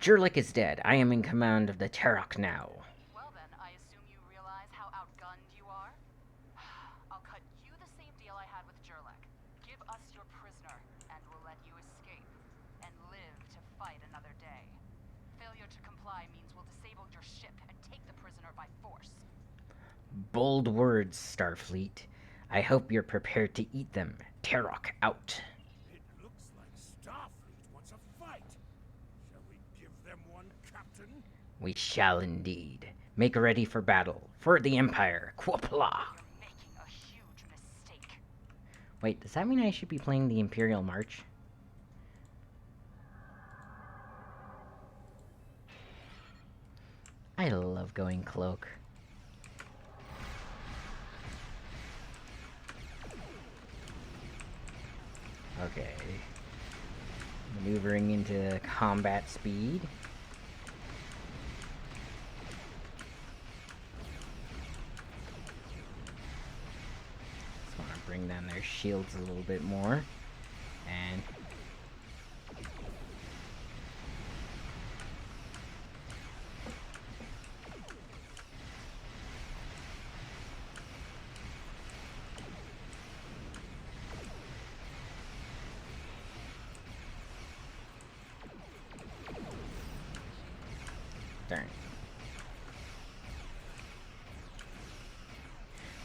Juric is dead. I am in command of the Terok now. Well then, I assume you realize how outgunned you are? I'll cut you the same deal I had with Juric. Give us your prisoner, and we'll let you escape. And live to fight another day. Failure to comply means we'll disable your ship and take the prisoner by force. Bold words, Starfleet. I hope you're prepared to eat them. Terok out. It looks like Starfleet wants a fight. Shall we give them one, Captain? We shall indeed. Make ready for battle. For the Empire. Quapla! You're making a huge mistake. Wait, does that mean I should be playing the Imperial March? I love going cloak. Okay. Maneuvering into combat speed. Just want to bring down their shields a little bit more. And Darn.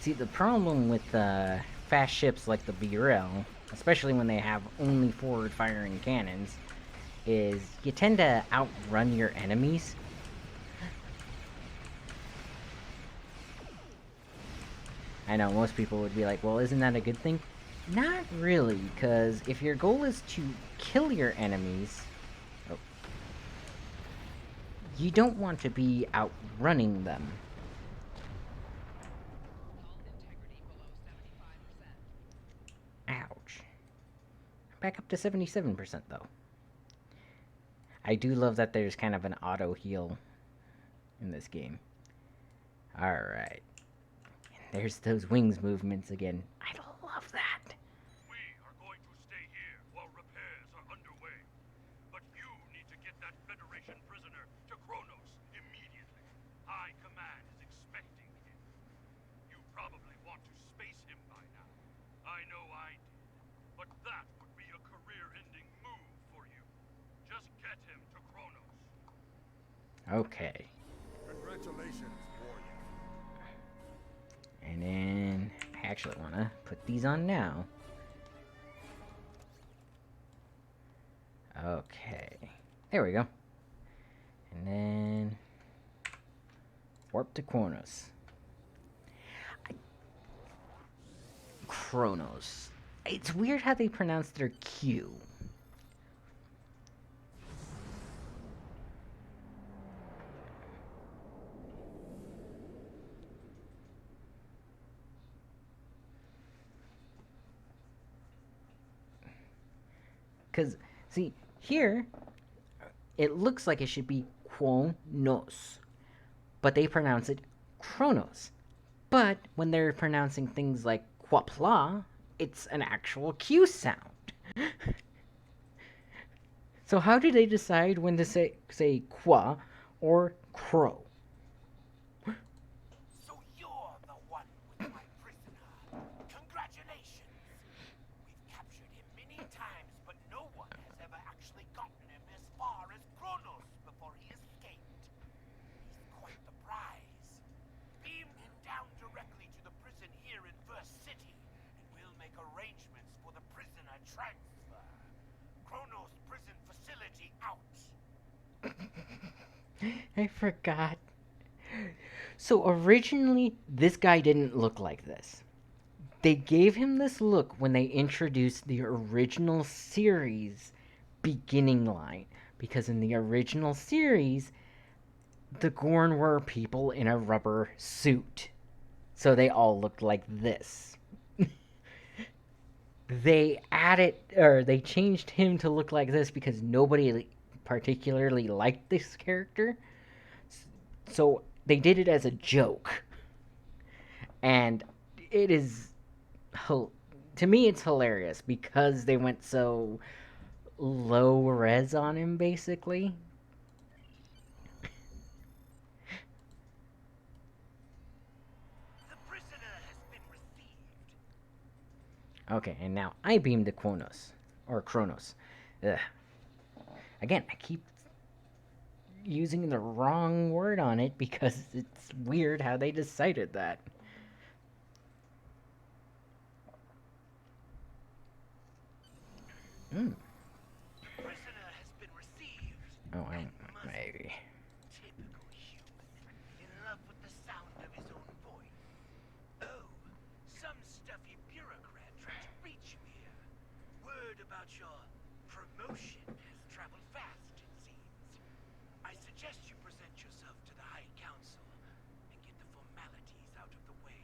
See, the problem with fast ships like the Burel, especially when they have only forward-firing cannons, is you tend to outrun your enemies. I know most people would be like, well, isn't that a good thing? Not really, because if your goal is to kill your enemies, you don't want to be outrunning them. Ouch. Back up to 77% though. I do love that there's kind of an auto heal in this game. Alright. There's those wings movements again. I love that. We are going to stay here while repairs are underway. But you need to get that Federation prisoner to Kronos immediately. High Command is expecting him. You probably want to space him by now. I know I did. But that would be a career-ending move for you. Just get him to Kronos. Okay. Congratulations, warrior. And then I actually want to put these on now. Okay. There we go. And then warp to Kronos. Kronos. It's weird how they pronounce their Q. Because, see, here, it looks like it should be Kronos. But they pronounce it Kronos. But when they're pronouncing things like Quapla, it's an actual Q sound. So how do they decide when to say Qua or Crow? So you're the one with my prisoner. Congratulations. We've captured him many times, but no one has ever actually gotten him as far as Kronos before he escaped. He's quite the prize. Beam him down directly to the prison here in First City, and we'll make arrangements for the prisoner transfer. Kronos prison facility out. I forgot. So originally, this guy didn't look like this. They gave him this look when they introduced the original series beginning line. Because in the original series, the Gorn were people in a rubber suit. So they all looked like this. They changed him to look like this because nobody particularly liked this character. So they did it as a joke. And it is, to me, it's hilarious because they went so low res on him, basically. The prisoner has been received. Okay, and now I beam to Kronos. Or Kronos. Ugh. Again, I keep using the wrong word on it because it's weird how they decided that. Prisoner has been received. Oh, Must maybe. Typical human, in love with the sound of his own voice. Oh, some stuffy bureaucrat tried to reach you here. Word about your promotion has traveled fast, it seems. I suggest you present yourself to the High Council and get the formalities out of the way.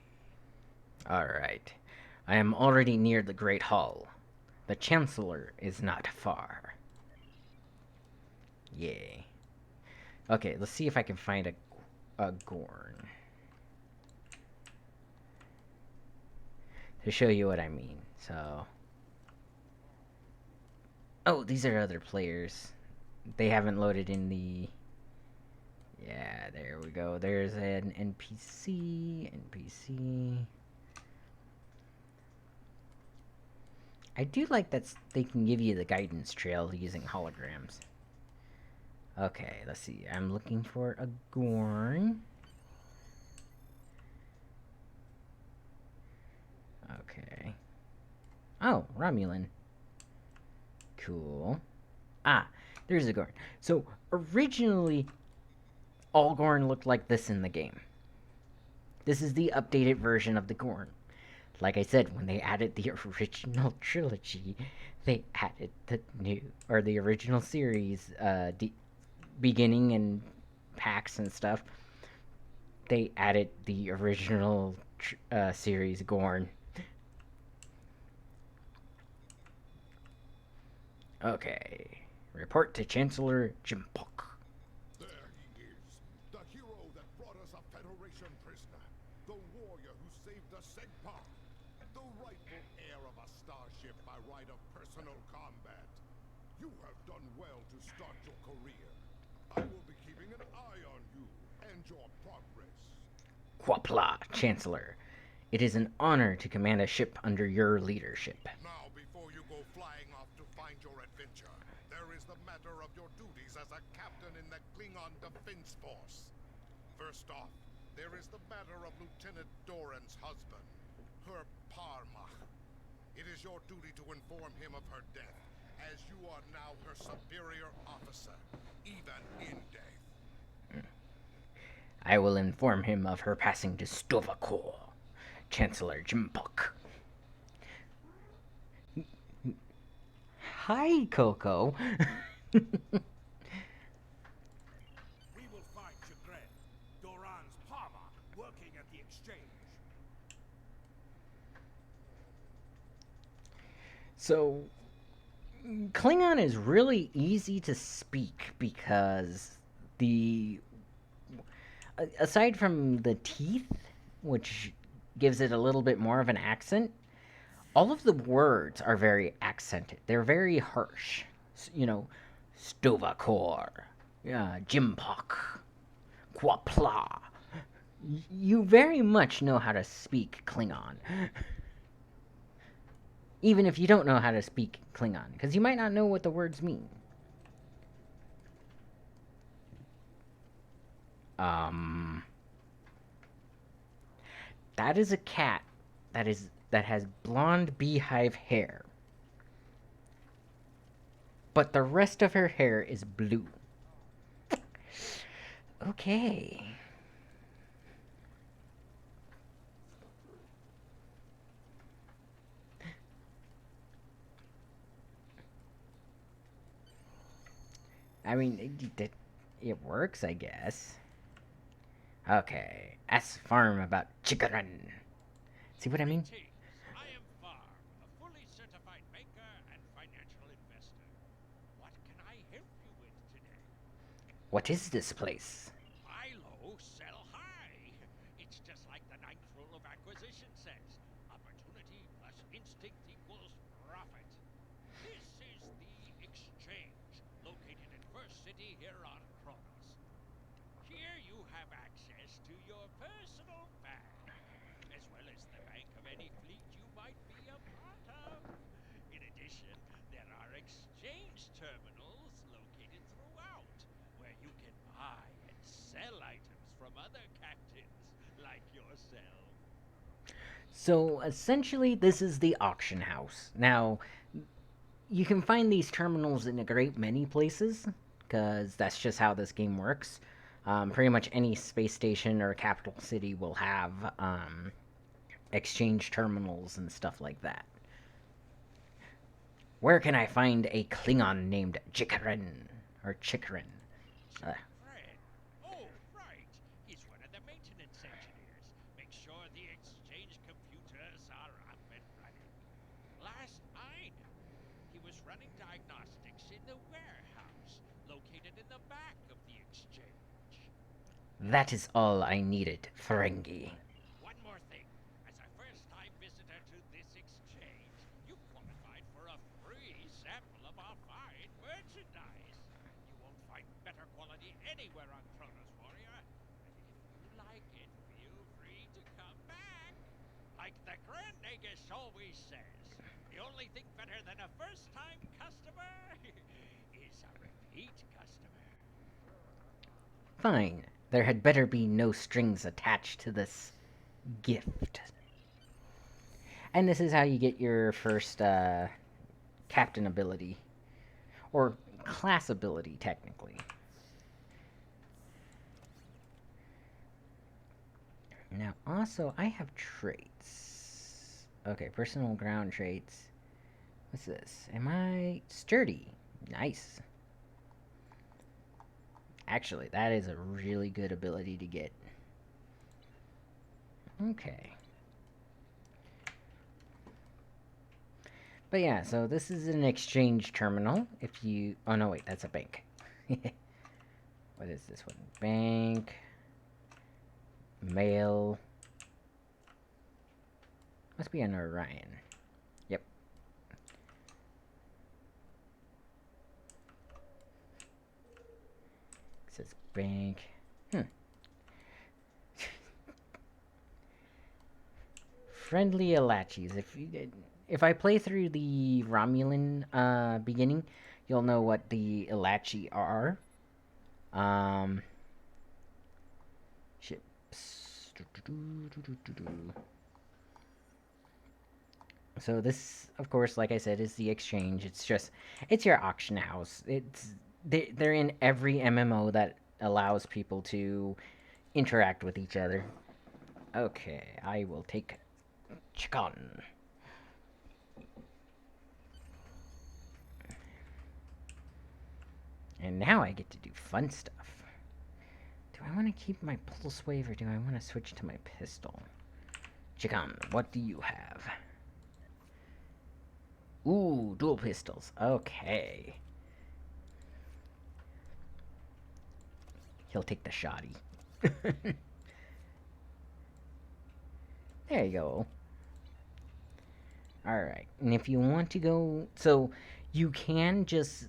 Alright. I am already near the Great Hall. The Chancellor is not far. Yay. Okay, let's see if I can find a Gorn. To show you what I mean, so... Oh, these are other players. They haven't loaded in the... Yeah, there we go. There's an NPC. I do like that they can give you the guidance trail using holograms. Okay, let's see. I'm looking for a Gorn. Okay. Oh, Romulan. Cool. Ah, there's a Gorn. So, originally, all Gorn looked like this in the game. This is the updated version of the Gorn. Like I said, when they added the original trilogy, they added the original series, beginning and packs and stuff. They added the original series Gorn. Okay. Report to Chancellor Jimpok. There he is, the hero that brought us a Federation prisoner, the warrior who saved the Segpa, the rightful heir of a starship by right of personal combat. You have done well to start your career. I will be keeping an eye on you and your progress. Quapla, Chancellor. It is an honor to command a ship under your leadership. Now, before you go flying off to find your adventure, there is the matter of your duties as a captain in the Klingon Defense Force. First off, there is the matter of Lieutenant Doran's husband, her Parmach. It is your duty to inform him of her death, as you are now her superior officer, even in death. I will inform him of her passing to Stovacor, Chancellor Jimpok. Hi, Coco. We will find Chagrin, Doran's Palmer, working at the exchange. So, Klingon is really easy to speak because aside from the teeth, which gives it a little bit more of an accent, all of the words are very accented. They're very harsh. You know, Stovacor, Jimpok, Quapla. You very much know how to speak Klingon. Even if you don't know how to speak Klingon, because you might not know what the words mean. That is a cat that has blonde beehive hair. But the rest of her hair is blue. Okay. I mean, it works, I guess. Okay. Ask Farm about Chikaran. See what I mean? I am Farm, a fully certified banker and financial investor. What can I help you with today? What is this place? Buy low, sell high. It's just like the ninth rule of acquisition says. Opportunity plus instinct equals profit. This is the exchange, located in First City here on Kronos. Here you have access to your personal bank, as well as the bank of any fleet you might be a part of. In addition, there are exchange terminals located throughout, where you can buy and sell items from other captains like yourself. So essentially, this is the auction house. Now, you can find these terminals in a great many places, because that's just how this game works. Pretty much any space station or capital city will have exchange terminals and stuff like that. Where can I find a Klingon named Chikarin? Or Chikarin? Fred. Oh, right. He's one of the maintenance engineers. Make sure the exchange computers are up and running. Last I knew, he was running diagnostics in the warehouse, located in the back of the exchange. That is all I needed, Ferengi. One more thing. As a first-time visitor to this exchange, you qualified for a free sample of our fine merchandise. You won't find better quality anywhere on Kronos, Warrior. And if you like it, feel free to come back. Like the Grand Nagus always says, the only thing better than a first-time customer is a repeat customer. Fine. There had better be no strings attached to this gift. And this is how you get your first captain ability. Or class ability, technically. Now, also, I have traits. Okay, personal ground traits. What's this? Am I sturdy? Nice. Actually, that is a really good ability to get. Okay. But yeah, so this is an exchange terminal. If you... Oh, no, wait, that's a bank. What is this one? Bank. Mail. Must be an Orion. Yep. It says bank. Friendly Alachis. If I play through the Romulan beginning, you'll know what the Alachi are. Ships. So this, of course, like I said, is the exchange. It's your auction house. They're in every MMO that allows people to interact with each other. Okay, I will take chicken. And now I get to do fun stuff. Do I want to keep my pulse wave or do I want to switch to my pistol? Chicken, what do you have? Ooh, dual pistols. Okay. He'll take the shoddy. There you go. Alright, and if you want to go... So, you can just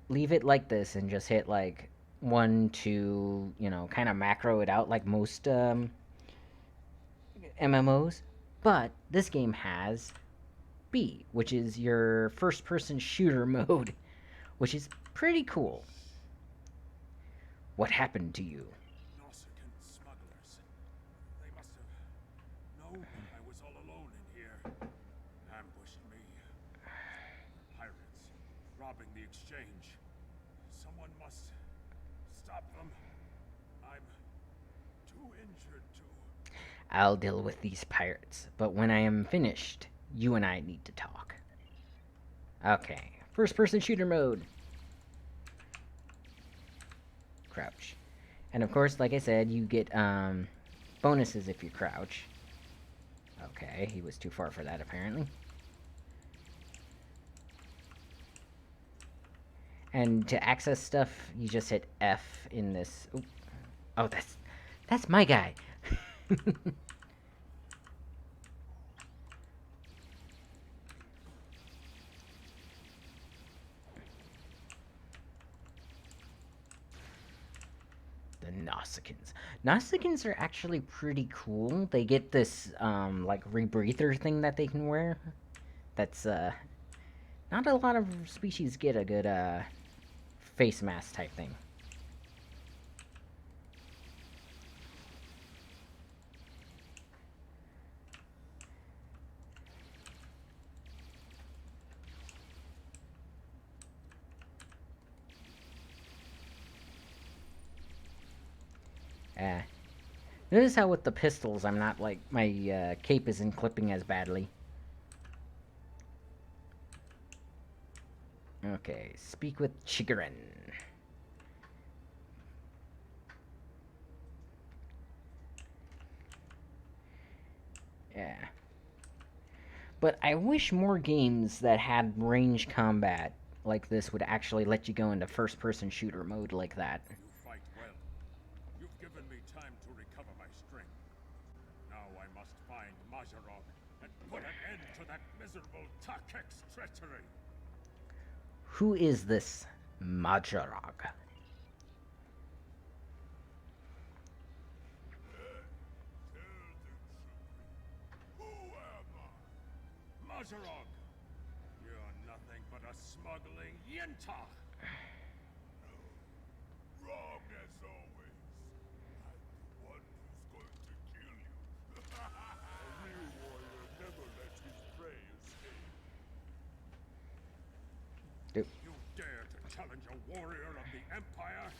leave it like this and just hit, like, 1, 2, you know, kind of macro it out like most MMOs. But this game has B, which is your first-person shooter mode, which is pretty cool. What happened to you? Nausicaan smugglers. They must have known I was all alone in here. Ambushed me. Pirates. Robbing the exchange. Someone must stop them. I'm too injured to... I'll deal with these pirates, but when I am finished, you and I need to talk. Okay, first-person shooter mode. Crouch. And of course, like I said, you get bonuses if you crouch. Okay, he was too far for that apparently. And to access stuff, you just hit F in this. Oop. Oh, that's my guy. The Nausicaans. Nausicaans are actually pretty cool. They get this like rebreather thing that they can wear. That's not a lot of species get a good face mask type thing. Notice how with the pistols, I'm not like my cape isn't clipping as badly. Okay, speak with Chigrin. Yeah. But I wish more games that had range combat like this would actually let you go into first-person shooter mode like that. You fight well. You've given me time to recover my strength. Now I must find Majarok and put an end to that miserable Takek's treachery. Who is this Majarok? Who am I? Majarok! You're nothing but a smuggling Yintach! Wrong as always. You dare to challenge a warrior of the Empire?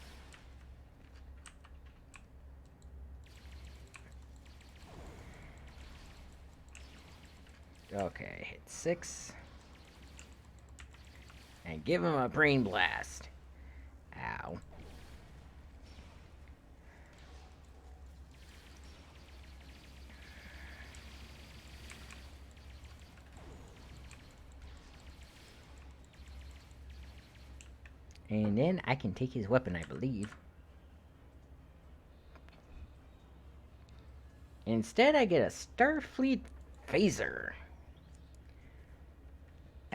Okay, hit 6. And give him a brain blast. Ow. And then I can take his weapon, I believe. Instead, I get a Starfleet phaser.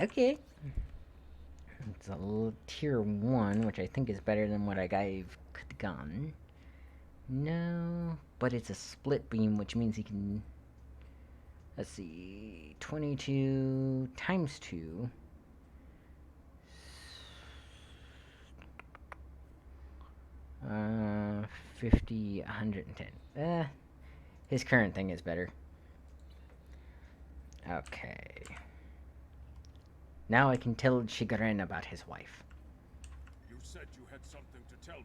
Okay. It's a tier 1, which I think is better than what I gave Gun. No, but it's a split beam, which means he can... Let's see... 22 times 2. 50, 110. His current thing is better. Okay. Now I can tell Shigarin about his wife. You said you had something to tell me.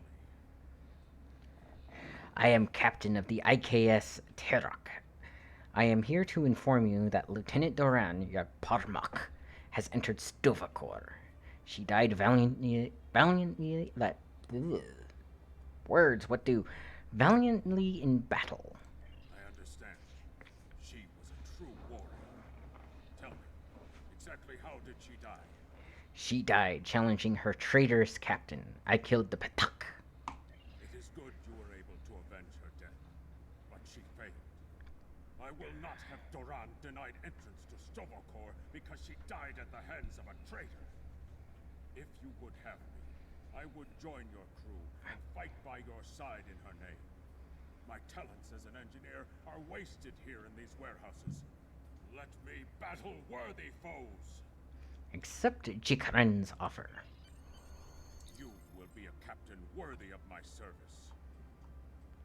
I am captain of the IKS Terok. I am here to inform you that Lieutenant Doran Yaparmak has entered Stovakor. She died valiantly valiantly in battle. I understand. She was a true warrior. Tell me, exactly how did she die? She died challenging her traitorous captain. I killed the Patak. It is good you were able to avenge her death, but she failed. I will not have Doran denied entrance to Stovokor because she died at the hands of a traitor. If you would have me, I would join your crew and fight by your side in her name. My talents as an engineer are wasted here in these warehouses. Let me battle worthy foes. Accept Jikarin's offer. You will be a captain worthy of my service.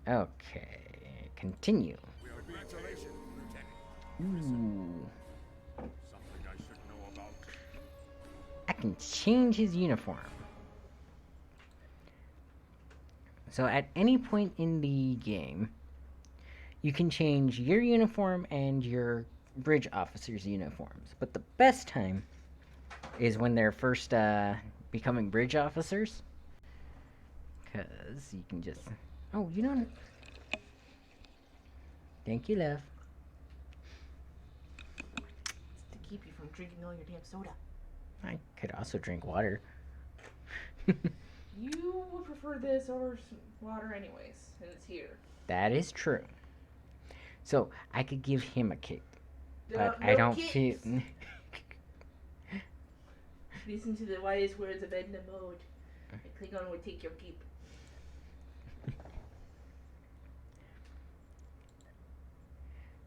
Okay, continue. Congratulations, Lieutenant. Ooh. Something I should know about. I can change his uniform. So at any point in the game, you can change your uniform and your bridge officer's uniforms. But the best time is when they're first becoming bridge officers. Because you can just... Oh, you don't... Thank you, love. It's to keep you from drinking all your damn soda. I could also drink water. You would prefer this over water anyways, and it's here. That is true. So, I could give him a cape. But No I don't capes. feel... Listen to the wise words of Edna Mode. A Klingon would take your keep.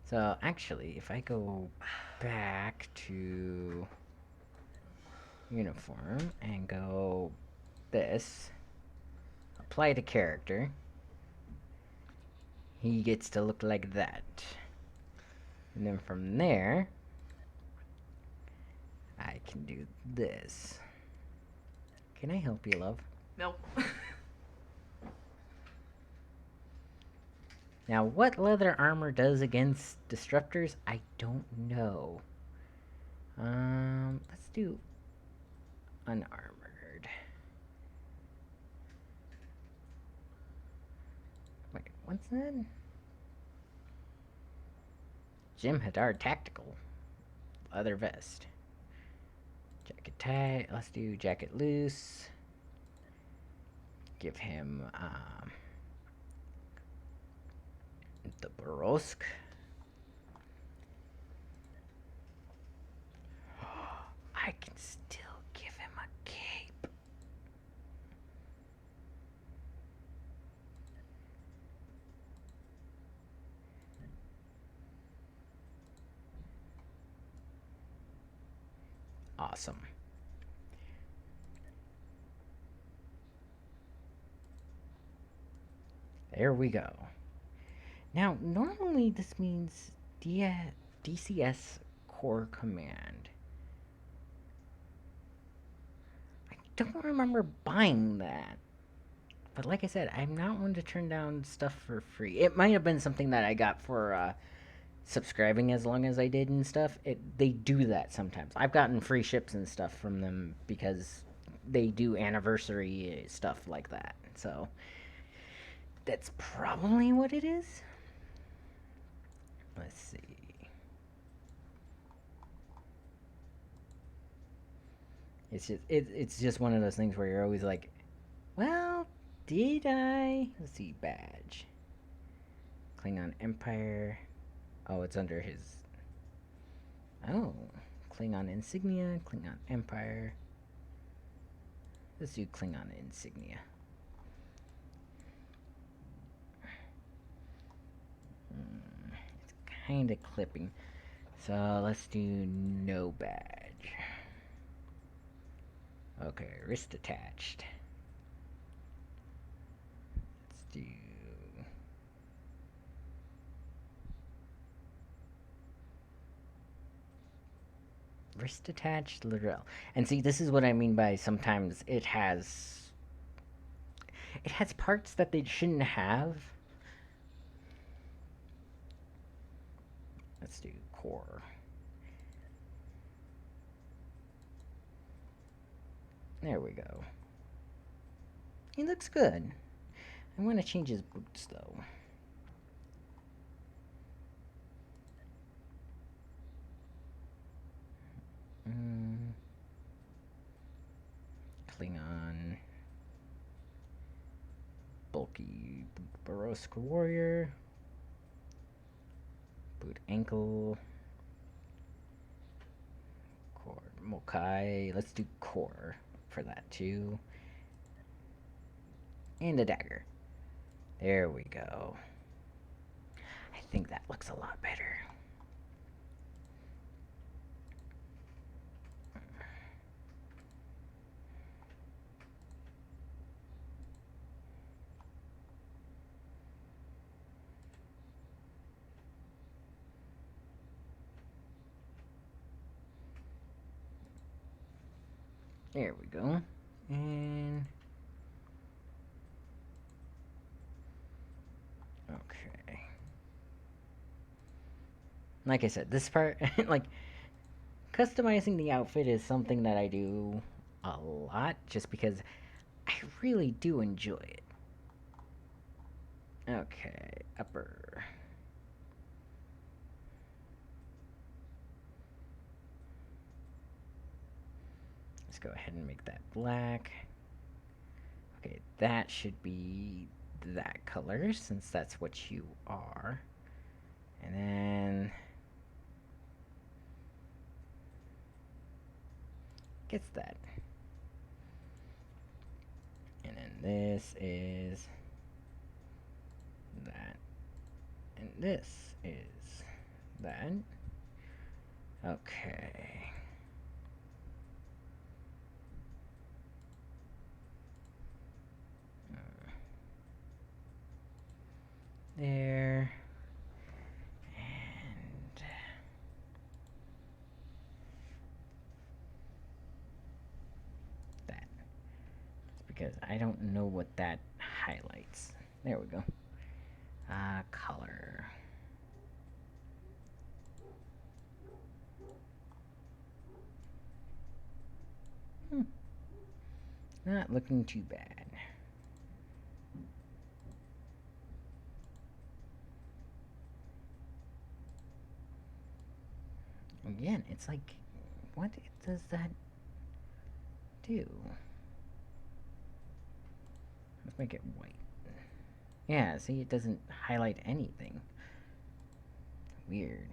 So, actually, if I go back to uniform and go this, apply to character, he gets to look like that. And then from there, I can do this. Can I help you, love? Nope. Now, what leather armor does against disruptors, I don't know. Let's do unarmored. Wait, what's that? Jim Hadar Tactical. Leather vest. Jacket tie. Let's do jacket loose. Give him, the Barosk. I can still give him a cape. Awesome. There we go. Now, normally this means DCS Core Command. don't remember buying that. But like I said, I'm not one to turn down stuff for free. It might have been something that I got for subscribing as long as I did and stuff. They do that sometimes. I've gotten free ships and stuff from them because they do anniversary stuff like that. So that's probably what it is. Let's see. It's just one of those things where you're always like, well, did I? Let's see, badge. Klingon Empire. Oh, it's under his. Oh, Klingon insignia, Klingon Empire. Let's do Klingon insignia. It's kind of clipping. So let's do no badge. Okay, wrist attached. Let's do. Wrist attached Lorel. And see, this is what I mean by sometimes it has parts that they shouldn't have. Let's do core. There we go. He looks good. I want to change his boots though. Klingon. Bulky Barosk warrior. Boot ankle. Core Mokai. Let's do core for that too. And a dagger. There we go. I think that looks a lot better. There we go. And okay. Like I said, this part, like, customizing the outfit is something that I do a lot just because I really do enjoy it. Okay, upper. Let's go ahead and make that black. Okay, that should be that color since that's what you are. And then gets that. And then this is that. And this is that. Okay. There. And that. Because I don't know what that highlights. There we go. Color. Not looking too bad. Again, it's like, what does that do? Let's make it white. Yeah, see, it doesn't highlight anything. Weird.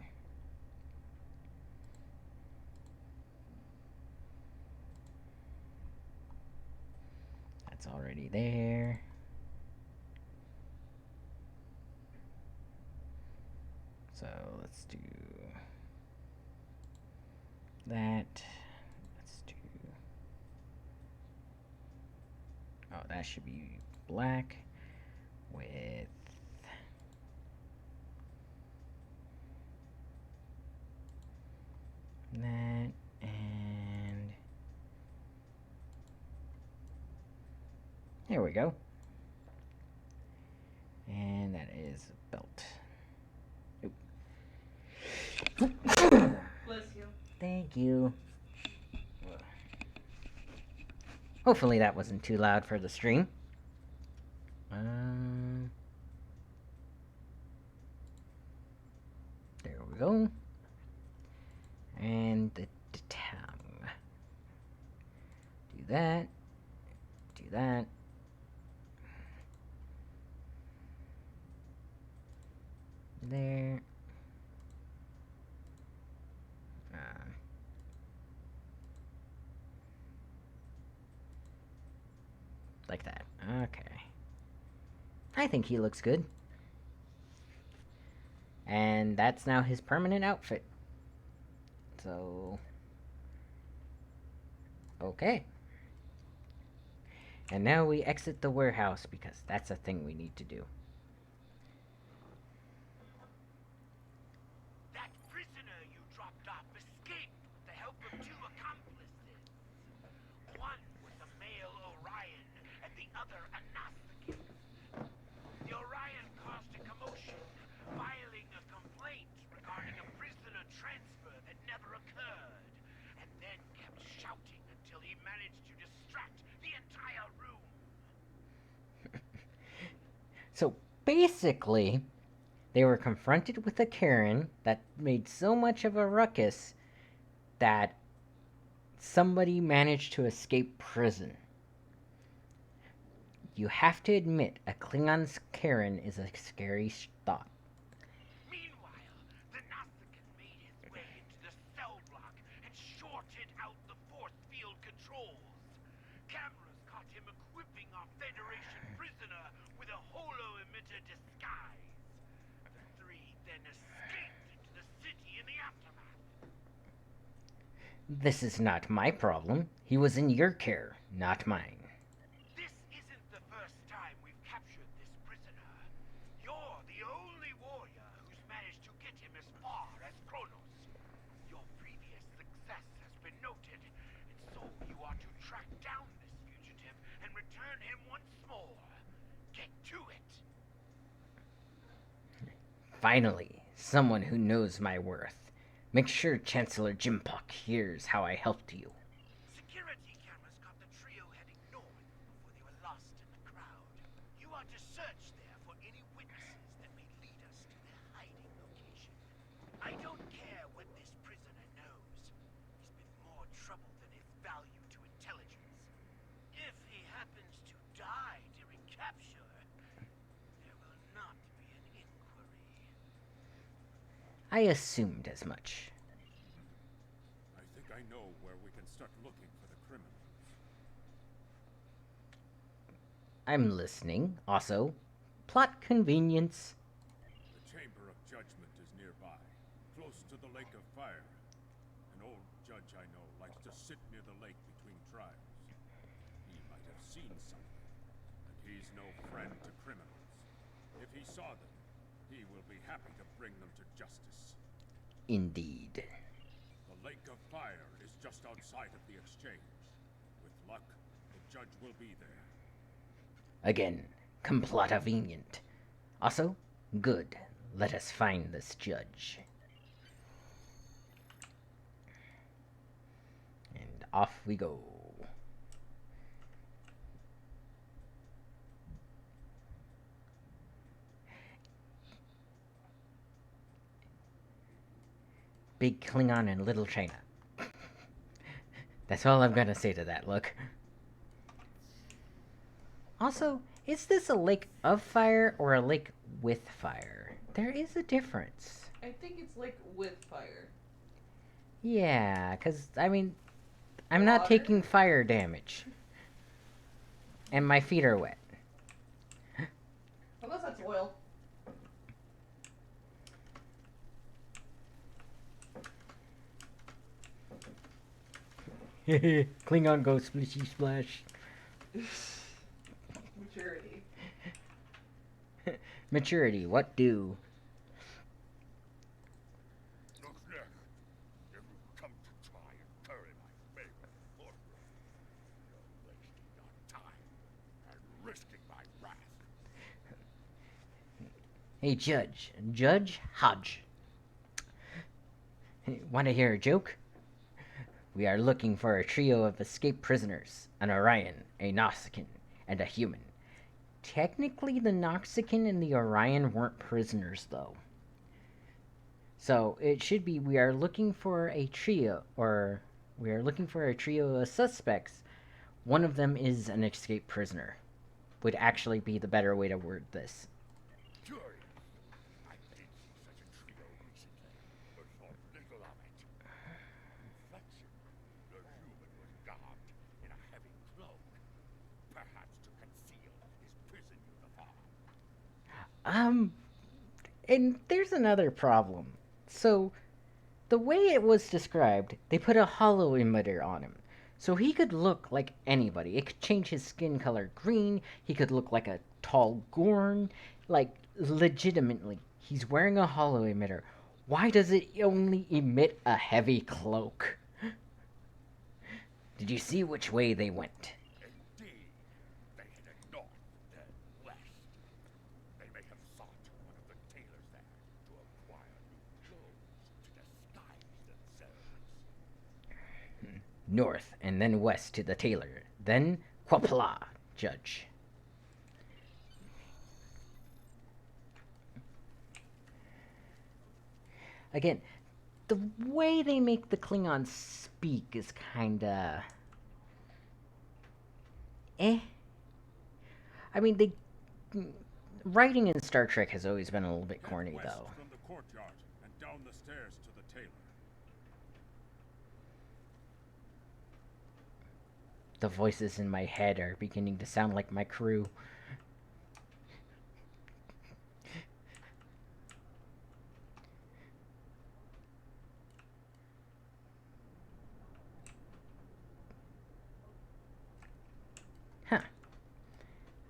That's already there. So let's do that. Let's do. Oh, that should be black with that and There we go. And that is a belt. Bless you. Thank you. Hopefully that wasn't too loud for the stream. There we go. And the tongue. Do that. Do that. There. Like that. Okay. I think he looks good. And that's now his permanent outfit. So... Okay. And now we exit the warehouse because that's a thing we need to do. That prisoner you dropped off escaped with the help of two accomplices. One was a male Orion, and the other a Gnostic. The Orion caused a commotion, filing a complaint regarding a prisoner transfer that never occurred, and then kept shouting until he managed to distract the entire room. So basically, they were confronted with a Karen that made so much of a ruckus that somebody managed to escape prison. You have to admit, a Klingon's Karen is a scary thought. Meanwhile, the Gnostic made his way into the cell block and shorted out the force field controls. Cameras caught him equipping our Federation prisoner with a holo-emitter disguise. The three then escaped into the city in the aftermath. This is not my problem. He was in your care, not mine. This isn't the first time we've captured this prisoner. You're the only warrior who's managed to get him as far as Kronos. Your previous success has been noted, and so you are to track down this fugitive and return him once more. Get to it. Finally, someone who knows my worth. Make sure Chancellor Jimpok hears how I helped you. Security cameras caught the trio heading north before they were lost in the crowd. You are to search there for any witnesses that may lead us to their hiding location. I don't care what this prisoner knows. He's been more trouble than his value to intelligence. If he happens to die during capture, there will not be an inquiry. I assumed as much. I think I know where we can start looking for the criminals. I'm listening. Also, plot convenience. The Chamber of Judgment is nearby, close to the Lake of Fire. An old judge I know likes to sit near the lake between trials. He might have seen something, and he's no friend to criminals. If he saw them, he will be happy to bring them to justice. Indeed. The Lake of Fire is just outside of the exchange. With luck, the judge will be there. Again, complotaveniant. Also, good. Let us find this judge. And off we go. Big Klingon and Little China. That's all I'm gonna say to that, look. Also, is this a lake of fire or a lake with fire? There is a difference. I think it's like with fire. Yeah, because, I mean, I'm not Water? taking fire damage. And my feet are wet. Unless that's oil. Klingon go splishy splash. Maturity. Maturity, what do? Look there. If you come to try and curry my favor, Orphan, you're wasting your time and Hey, Judge Hodge. Want to hear a joke? We are looking for a trio of escaped prisoners, an Orion, a Nausicaan, and a human. Technically, the Nausicaan and the Orion weren't prisoners, though. So it should be we are looking for a trio, or we are looking for a trio of suspects. One of them is an escaped prisoner. Would actually be the better way to word this. Curious. I did see such a trio recently, but thought little of it. Reflection. The human was garbed in a heavy cloak, perhaps to conceal his prison uniform. And there's another problem. So, the way it was described, they put a hollow emitter on him. So he could look like anybody. It could change his skin color green. He could look like a tall Gorn. Like, legitimately, he's wearing a hollow emitter. Why does it only emit a heavy cloak? Did you see which way they went? Indeed, they headed north, then west. They may have sought one of the tailors there to acquire new clothes to disguise themselves. North and then west to the tailor. Then Quapla, Judge. Again, the way they make the Klingons speak is kinda eh. I mean, they writing in Star Trek has always been a little bit corny, Head west though. from the courtyard and down the stairs to the tailor. The voices in my head are beginning to sound like my crew. Huh.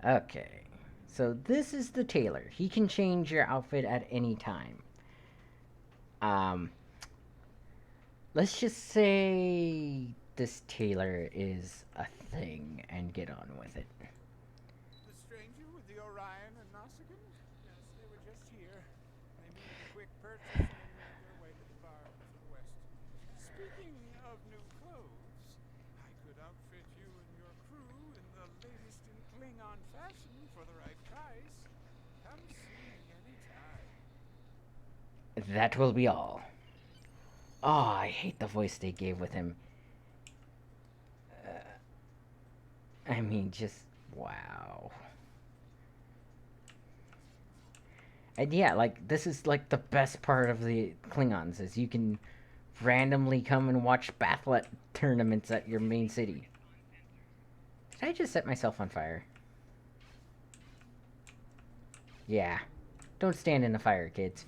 Okay. So this is the tailor. He can change your outfit at any time. Um, let's just say this tailor is a thing and get on with it. The stranger with the Orion and Nausicaan? Yes, they were just here. They made a quick purchase and made their way to the bar to the west. Speaking of new clothes, I could outfit you and your crew in the latest in Klingon fashion for the right price. Come see me anytime. That will be all. Oh, I hate the voice they gave with him. I mean, just wow. And yeah, like this is like the best part of the Klingons is you can randomly come and watch Bathlet tournaments at your main city. Did I just set myself on fire? Yeah. Don't stand in the fire, kids.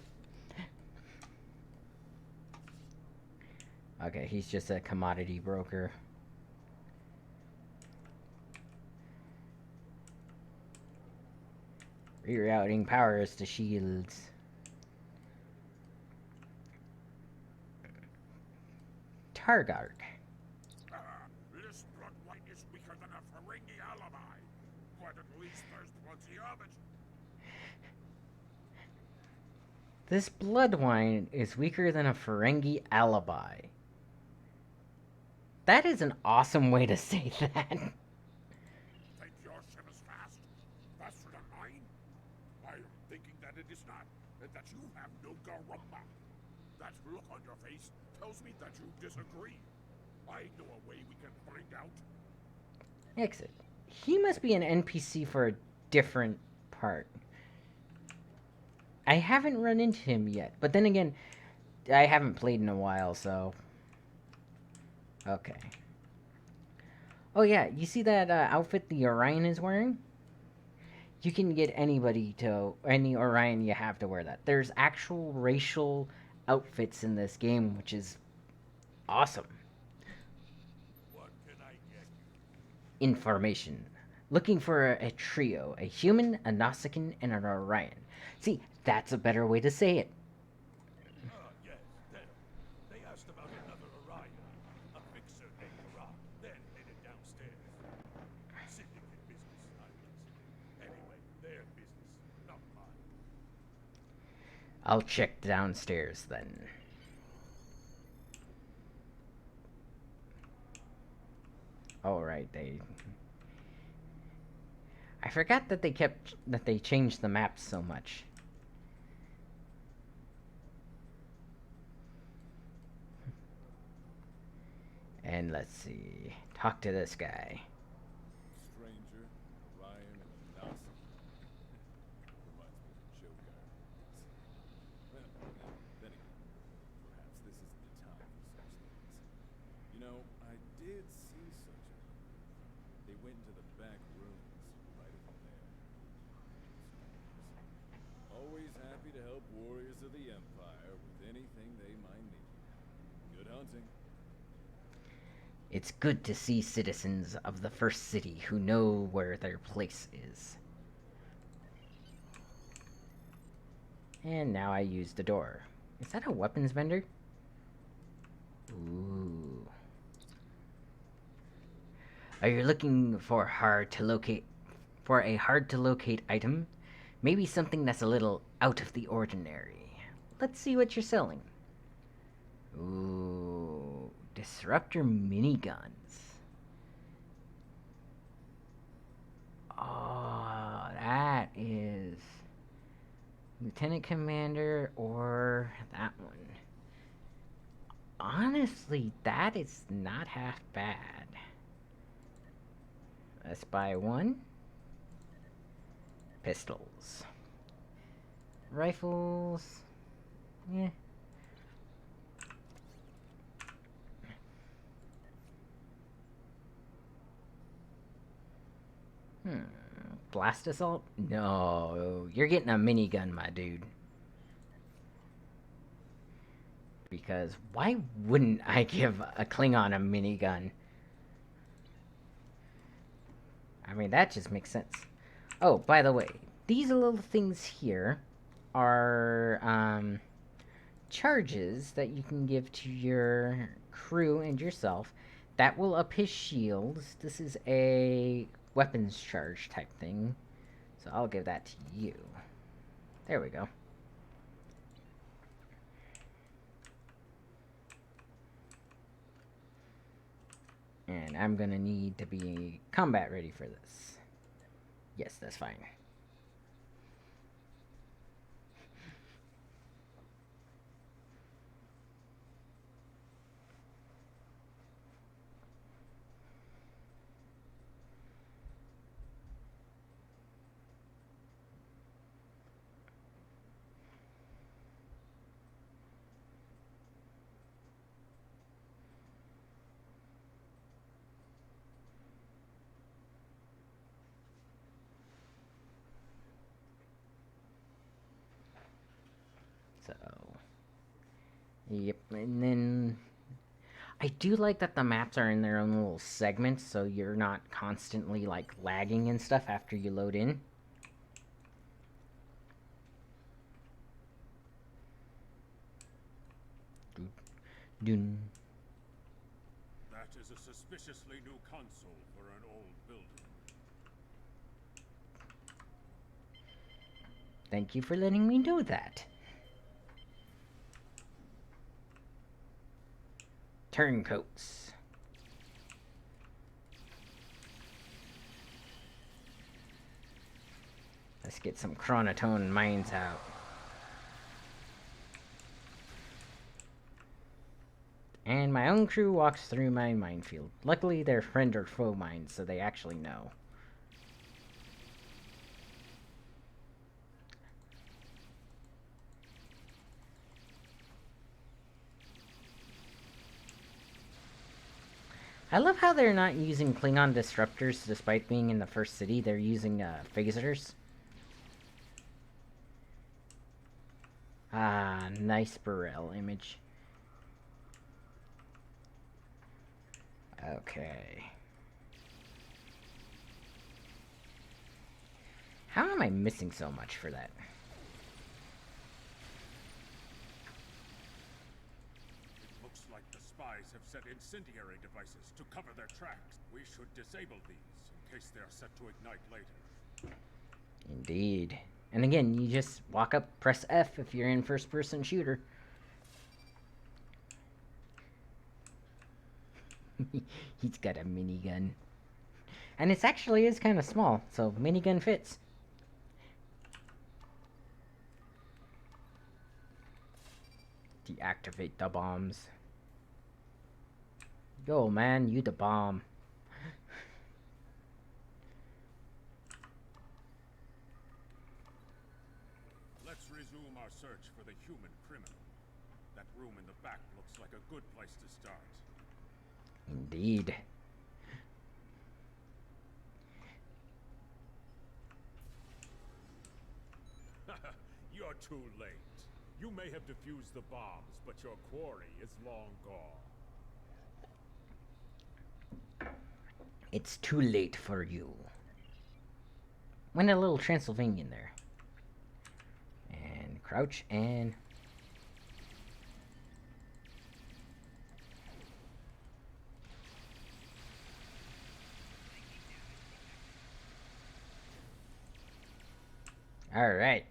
Okay, he's just a commodity broker. Rerouting powers to shields. Targark. This blood white is weaker than a Ferengi alibi, but at least there's plenty of it. This blood wine is weaker than a Ferengi alibi. That is an awesome way to say that. Think your ship is fast? Faster than mine? I am thinking that it is not, and that you have no garumba. That look on your face tells me that you disagree. I know a way we can find out. Exit. He must be an NPC for a different part. I haven't run into him yet, but then again, I haven't played in a while, so... Okay. Oh yeah, you see that outfit the Orion is wearing? You can get anybody to... any Orion you have to wear that. There's actual racial outfits in this game, which is awesome. What can I get you? Information. Looking for a trio, a human, a Nausicaan, and an Orion. See, that's a better way to say it. Ah, yes, them. They asked about another Orion, a fixer named Juric, then headed downstairs. Syndicate business, I'm guessing. Anyway, their business, not mine. I'll check downstairs then. Alright, I forgot that they changed the maps so much. And let's see. Talk to this guy. Stranger, Orion, and a Nazi. Reminds me of a joke I heard. Well, then again, perhaps this isn't the time for such things. You know, I did see such a thing. They went into the back rooms, right over there. Always happy to help warriors of the Empire with anything they might need. Good hunting. It's good to see citizens of the first city who know where their place is. And now I use the door. Is that a weapons vendor? Ooh. Are you looking for a hard to locate item? Maybe something that's a little out of the ordinary. Let's see what you're selling. Ooh, disruptor miniguns. Oh, that is Lieutenant Commander or that one. Honestly, that is not half bad. Let's buy one. Pistols. Rifles. Yeah. Blast assault? No, you're getting a minigun, my dude. Because why wouldn't I give a Klingon a minigun? I mean, that just makes sense. Oh, by the way, these little things here are charges that you can give to your crew and yourself that will up his shields. This is a weapons charge type thing, so I'll give that to you. There we go. And I'm gonna need to be combat ready for this. Yes, that's fine. So, yep, and then I do like that the maps are in their own little segments, so you're not constantly like lagging and stuff after you load in. Dun. That is a suspiciously new console for an old building. Thank you for letting me do that. Turncoats. Let's get some chronotone mines out. And my own crew walks through my minefield. Luckily, they're friend or foe mines, so they actually know. I love how they're not using Klingon disruptors despite being in the first city. They're using phasers. Ah, nice Burrell image. Okay. How am I missing so much for that? It looks like the spies have set incendiary devices to cover their tracks. We should disable these in case they are set to ignite later. Indeed. And again, you just walk up, press F if you're in first-person shooter. He's got a minigun. And it actually is kind of small, so minigun fits. Deactivate the bombs. Yo, man, you the bomb. Let's resume our search for the human criminal. That room in the back looks like a good place to start. Indeed. You're too late. You may have defused the bombs, but your quarry is long gone. It's too late for you. Went a little Transylvanian there. And crouch and... Alright.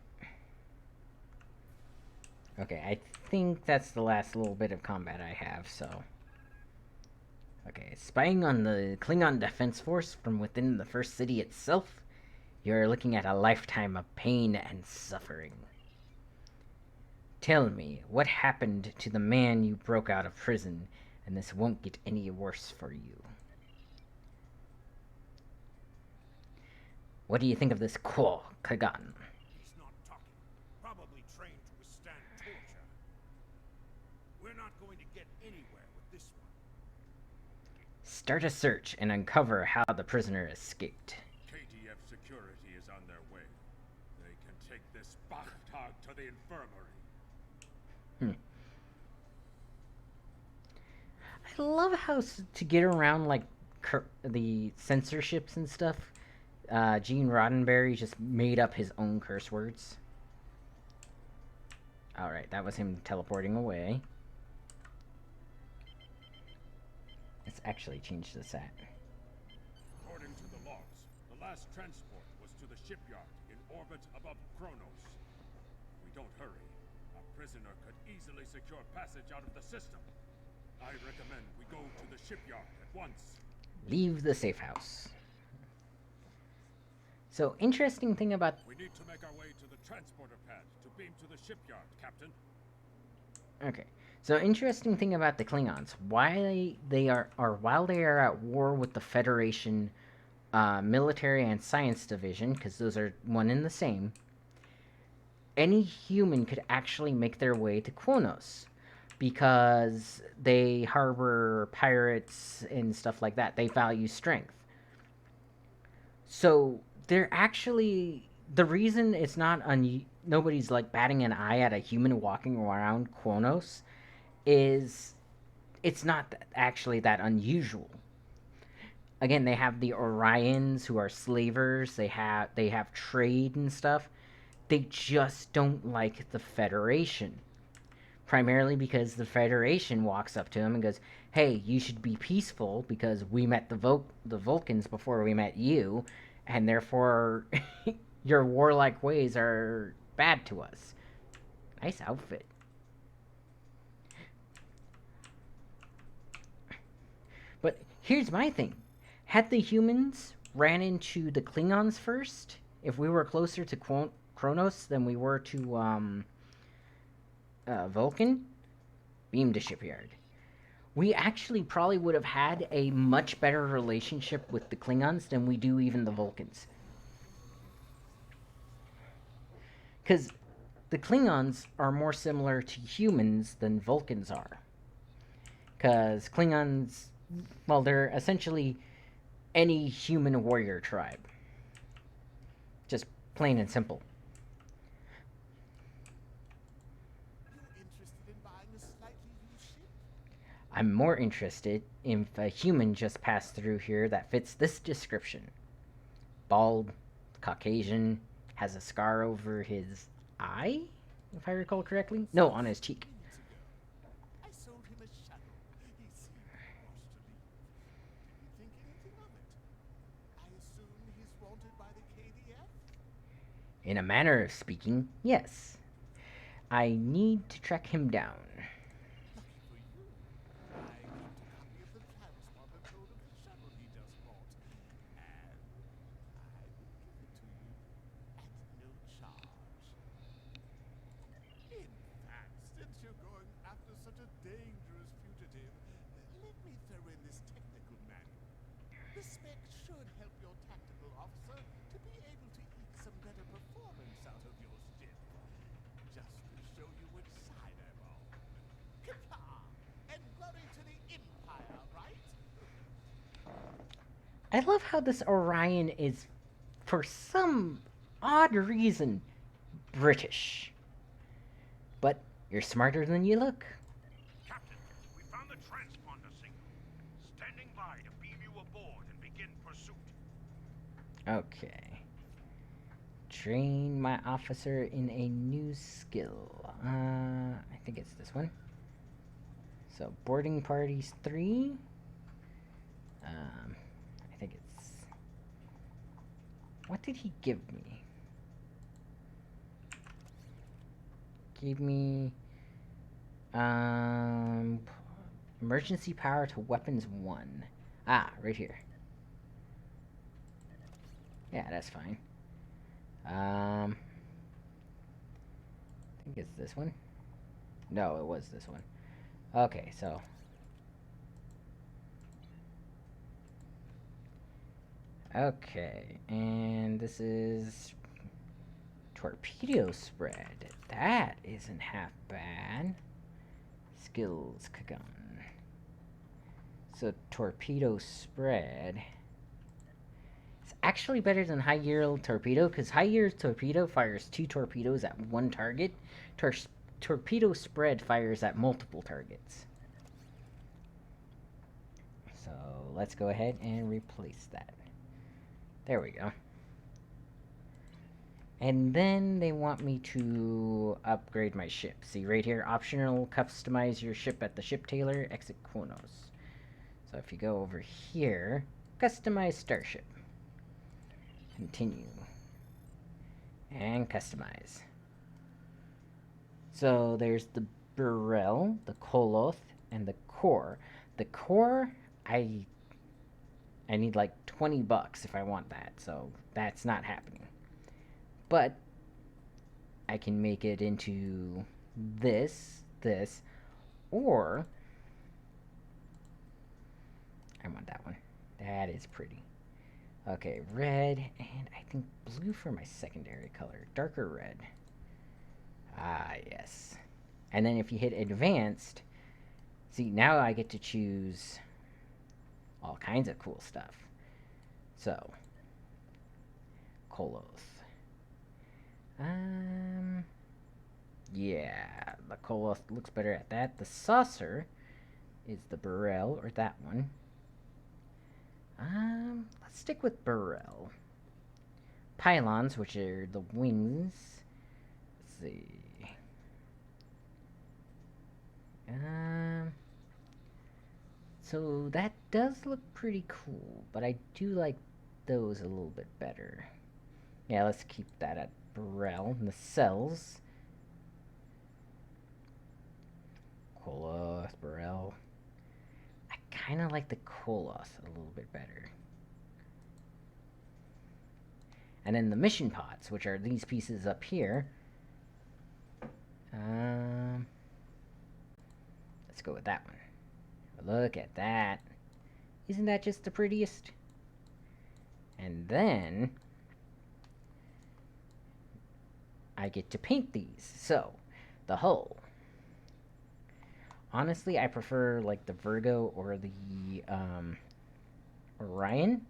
Okay, I think that's the last little bit of combat I have, so... Okay, spying on the Klingon defense force from within the first city itself, you're looking at a lifetime of pain and suffering. Tell me, what happened to the man you broke out of prison, and this won't get any worse for you? What do you think of this Quo Kagan? He's not talking. Probably trained to withstand torture. We're not going to get anywhere with this one. Start a search and uncover how the prisoner escaped. KDF security is on their way. They can take this Bachtag to the infirmary. I love how to get around like the censorships and stuff. Gene Roddenberry just made up his own curse words. Alright, that was him teleporting away. Let's actually change this at. According to the logs, the last transport was to the shipyard in orbit above Kronos. If we don't hurry, a prisoner could easily secure passage out of the system. I recommend we go to the shipyard at once. Leave the safe house. So, interesting thing about... We need to make our way to the transporter pad to beam to the shipyard, Captain. Okay. So, interesting thing about the Klingons. Why they are while they are at war with the Federation military and science division, because those are one and the same, any human could actually make their way to Kronos. Because they harbor pirates and stuff like that. They value strength. So, they're actually... The reason it's not... nobody's, like, batting an eye at a human walking around Kronos is... It's not actually that unusual. Again, they have the Orions, who are slavers. They have trade and stuff. They just don't like the Federation. Primarily because the Federation walks up to him and goes, hey, you should be peaceful because we met the Vulcans before we met you, and therefore your warlike ways are bad to us. Nice outfit. But here's my thing. Had the humans ran into the Klingons first, if we were closer to Kronos than we were to, Vulcan, beam to shipyard. We actually probably would have had a much better relationship with the Klingons than we do even the Vulcans. Because the Klingons are more similar to humans than Vulcans are. Because Klingons, well, they're essentially any human warrior tribe. Just plain and simple. I'm more interested if a human just passed through here that fits this description. Bald, Caucasian, has a scar over his eye, if I recall correctly. No, on his cheek. I sold him a shuttle. He seemed forced to leave. Did he think anything of it? I assume he's wanted by the KDF? In a manner of speaking, yes. I need to track him down. Lucky for you. I kept a copy of the transponder code of the shuttle he just bought. And I will give it to you at no charge. In fact, since you're going after such a dangerous fugitive, let me throw in this technical manual. The spec should help your tactical officer to be able to eke some better performance out of your ship. Just to show you which side I'm on. Kapla! And glory to the Empire, right? I love how this Orion is, for some odd reason, British. But you're smarter than you look. Captain, we found the transponder signal. Standing by to beam you aboard and begin pursuit. Okay. Train my officer in a new skill. I think it's this one. So, boarding parties 3. I think it's... What did he give me? Gave me... Emergency power to weapons 1. Ah, right here. Yeah, that's fine. I think it's this one. No, it was this one. Okay, so... Okay, and this is... Torpedo spread. That isn't half bad. Skills, Kagan. So, torpedo spread... It's actually better than high yield torpedo, because high yield torpedo fires 2 torpedoes at 1 target. Torpedo spread fires at multiple targets. So let's go ahead and replace that. There we go. And then they want me to upgrade my ship. See right here, optional, customize your ship at the ship tailor, exit Kronos. So if you go over here, customize starship. Continue. And customize. So there's the Burrell, the Koloth, and the Core. The Core, I need like $20 if I want that, so that's not happening. But I can make it into this, or I want that one. That is pretty. Okay, red, and I think blue for my secondary color. Darker red. Ah, yes. And then if you hit advanced, see, now I get to choose all kinds of cool stuff. So, Koloth. Yeah, the Koloth looks better at that. The Saucer is the Burrell, or that one. Let's stick with Burrell. Pylons, which are the wings. Let's see. So that does look pretty cool, but I do like those a little bit better. Yeah, let's keep that at Burrell. And the cells. Koloth, Burrell. I kind of like the Koloth a little bit better. And then the mission pods, which are these pieces up here. Let's go with that one. Look at that. Isn't that just the prettiest? And then I get to paint these. So, the hull. Honestly, I prefer like the Virgo or the Orion,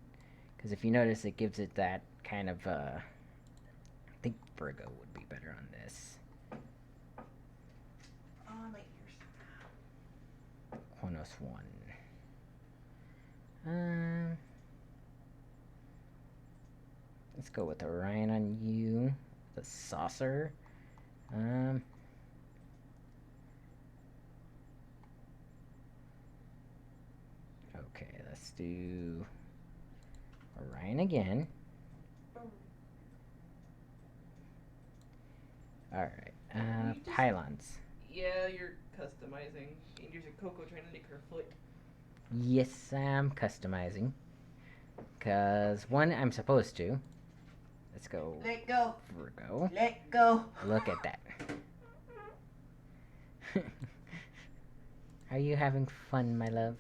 because if you notice, it gives it that kind of. I think Virgo would be better on this. My ears. Kronos 1. Let's go with Orion on you. The Saucer. Okay, let's do Orion again. All right. You just- Pylons. Yeah, you're customizing. And there's a Coco trying to make her foot. Yes, I'm customizing. Because, one, I'm supposed to. Let's go. Let go. Virgo. Let go. Look at that. Are you having fun, my love?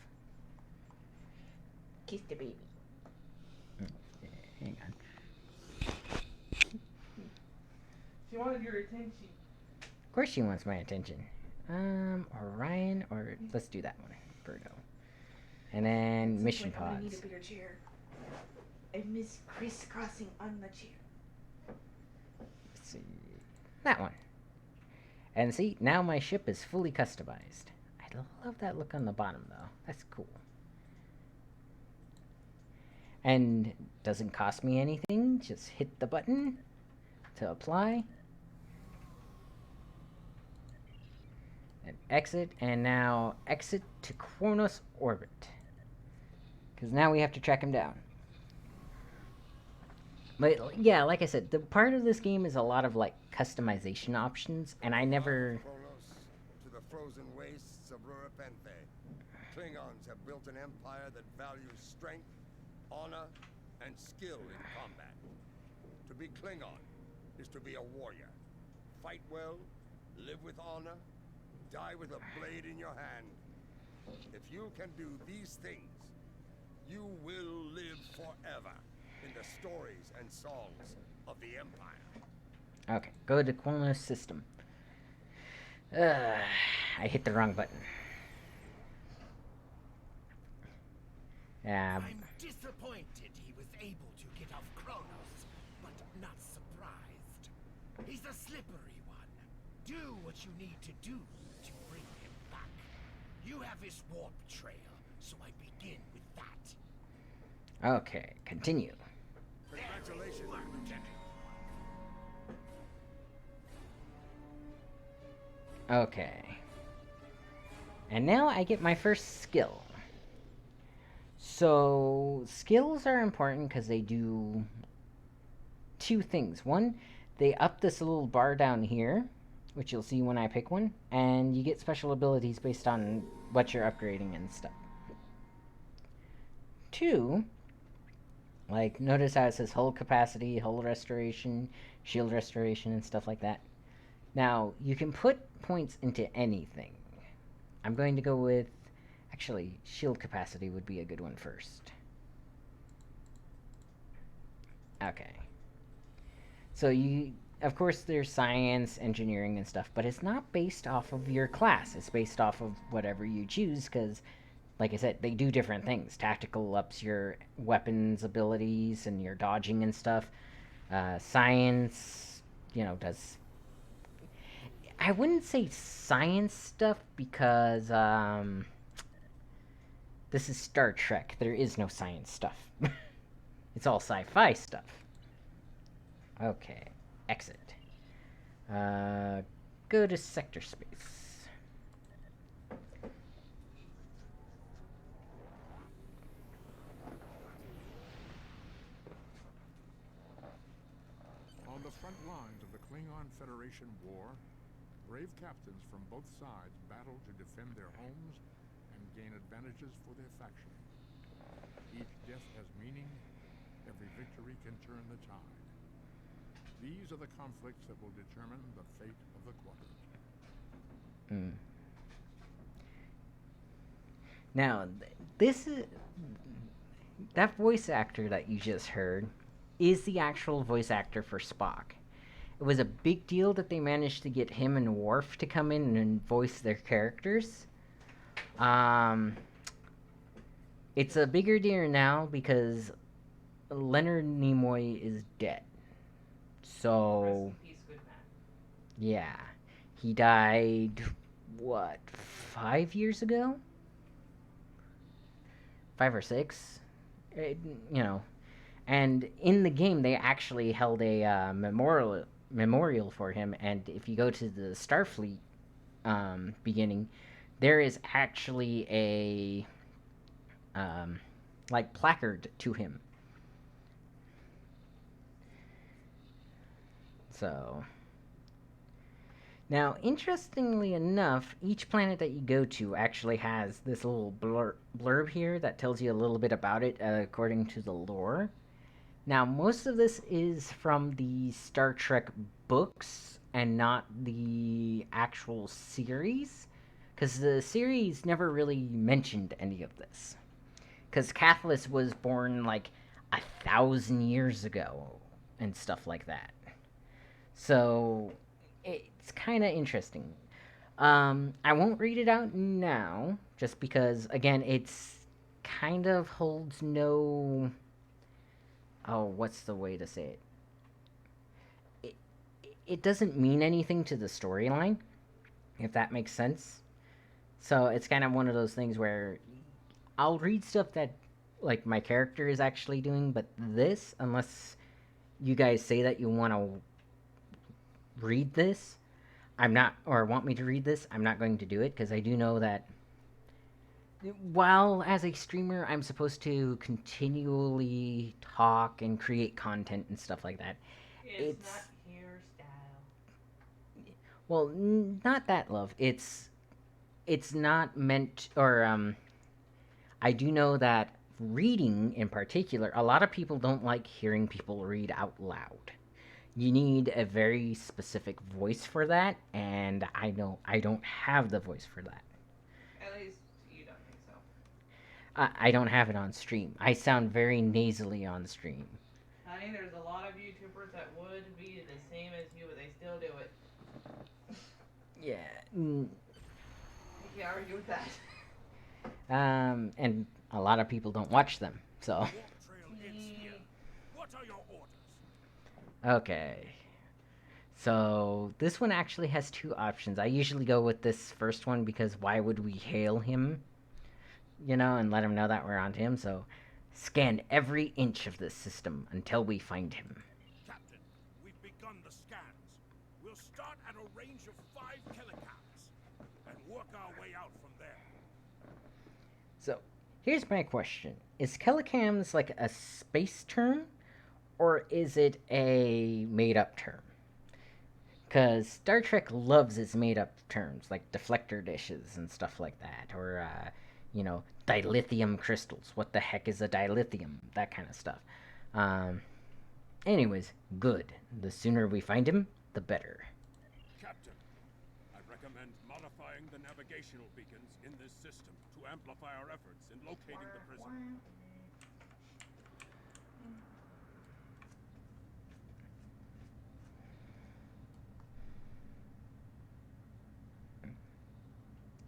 Kiss the baby. Hang on. She wanted your attention. Of course she wants my attention. Orion, or let's do that one. Virgo. And then mission I need a pods. bigger chair. I miss crisscrossing on the chair. Let's see. That one. And see, now my ship is fully customized. I love that look on the bottom, though. That's cool. And doesn't cost me anything. Just hit the button to apply. And exit. And now exit to Kronos orbit. Because now we have to track him down. But yeah, like I said, the part of this game is a lot of like customization options, and I never. Kronos to the frozen wastes of Rurapenthe. Klingons have built an empire that values strength, honor, and skill in combat. To be Klingon is to be a warrior. Fight well, live with honor, die with a blade in your hand. If you can do these things, you will live forever in the stories and songs of the Empire. Okay, go to Kronos system. I hit the wrong button. I'm disappointed he was able to get off Kronos, but not surprised. He's a slippery one. Do what you need to do to bring him back. You have his warp trail, so I begin with that. Okay, continue. Congratulations, Lieutenant. Okay. And now I get my first skill. So, skills are important because they do two things. One, they up this little bar down here, which you'll see when I pick one, and you get special abilities based on what you're upgrading and stuff. Two, like, notice how it says hull capacity, hull restoration, shield restoration, and stuff like that. Now, you can put points into anything. I'm going to go with... Actually, shield capacity would be a good one first. Okay. So you... Of course, there's science, engineering, and stuff, but it's not based off of your class. It's based off of whatever you choose, because, like I said, they do different things. Tactical ups your weapons abilities and your dodging and stuff. Science, does... I wouldn't say science stuff, because, this is Star Trek. There is no science stuff. It's all sci-fi stuff. Okay. Exit. Go to sector space. On the front lines of the Klingon Federation war, brave captains from both sides battle to defend their homes and gain advantages for their faction. Each death has meaning. Every victory can turn the tide. These are the conflicts that will determine the fate of the quadrant. Now, this is... That voice actor that you just heard is the actual voice actor for Spock. It was a big deal that they managed to get him and Worf to come in and voice their characters. It's a bigger deal now because Leonard Nimoy is dead. So, Rest in peace, good man. yeah. He died, 5 years ago? 5 or 6? And in the game, they actually held a memorial for him, and if you go to the Starfleet beginning, there is actually a placard to him. So Now, interestingly enough, each planet that you go to actually has this little blurb here that tells you a little bit about it according to the lore. Now, most of this is from the Star Trek books and not the actual series, because the series never really mentioned any of this. Because Cathless was born like 1,000 years ago and stuff like that. So it's kind of interesting. I won't read it out now, just because, again, it's kind of holds no. Oh, what's the way to say it? It, it doesn't mean anything to the storyline, if that makes sense. So it's kind of one of those things where I'll read stuff that, like, my character is actually doing, but this, unless you guys say that you want to read this, I'm not, or want me to read this, I'm not going to do it, because I do know that while as a streamer I'm supposed to continually talk and create content and stuff like that, It's not your style. well, not that, love. It's not meant, or I do know that reading in particular, a lot of people don't like hearing people read out loud. You need a very specific voice for that, and I know I don't have the voice for that. At least you don't think so. I don't have it on stream. I sound very nasally on stream. Honey, there's a lot of YouTubers that would be the same as you, but they still do it. Yeah. You can't argue with that. And a lot of people don't watch them, so. Warp trail ends here. What are your orders? Okay. So this one actually has two options. I usually go with this first one because why would we hail him? You know, and let him know that we're on to him. So scan every inch of this system until we find him. Captain, we've begun the scans. We'll start at a range of 5 kilocams and work our way out from there. So here's my question. Is Kelicams like a space term? Or is it a made-up term? Because Star Trek loves its made-up terms, like deflector dishes and stuff like that. Or, dilithium crystals. What the heck is a dilithium? That kind of stuff. Anyways, good. The sooner we find him, the better. Captain, I recommend modifying the navigational beacons in this system to amplify our efforts in locating the prison.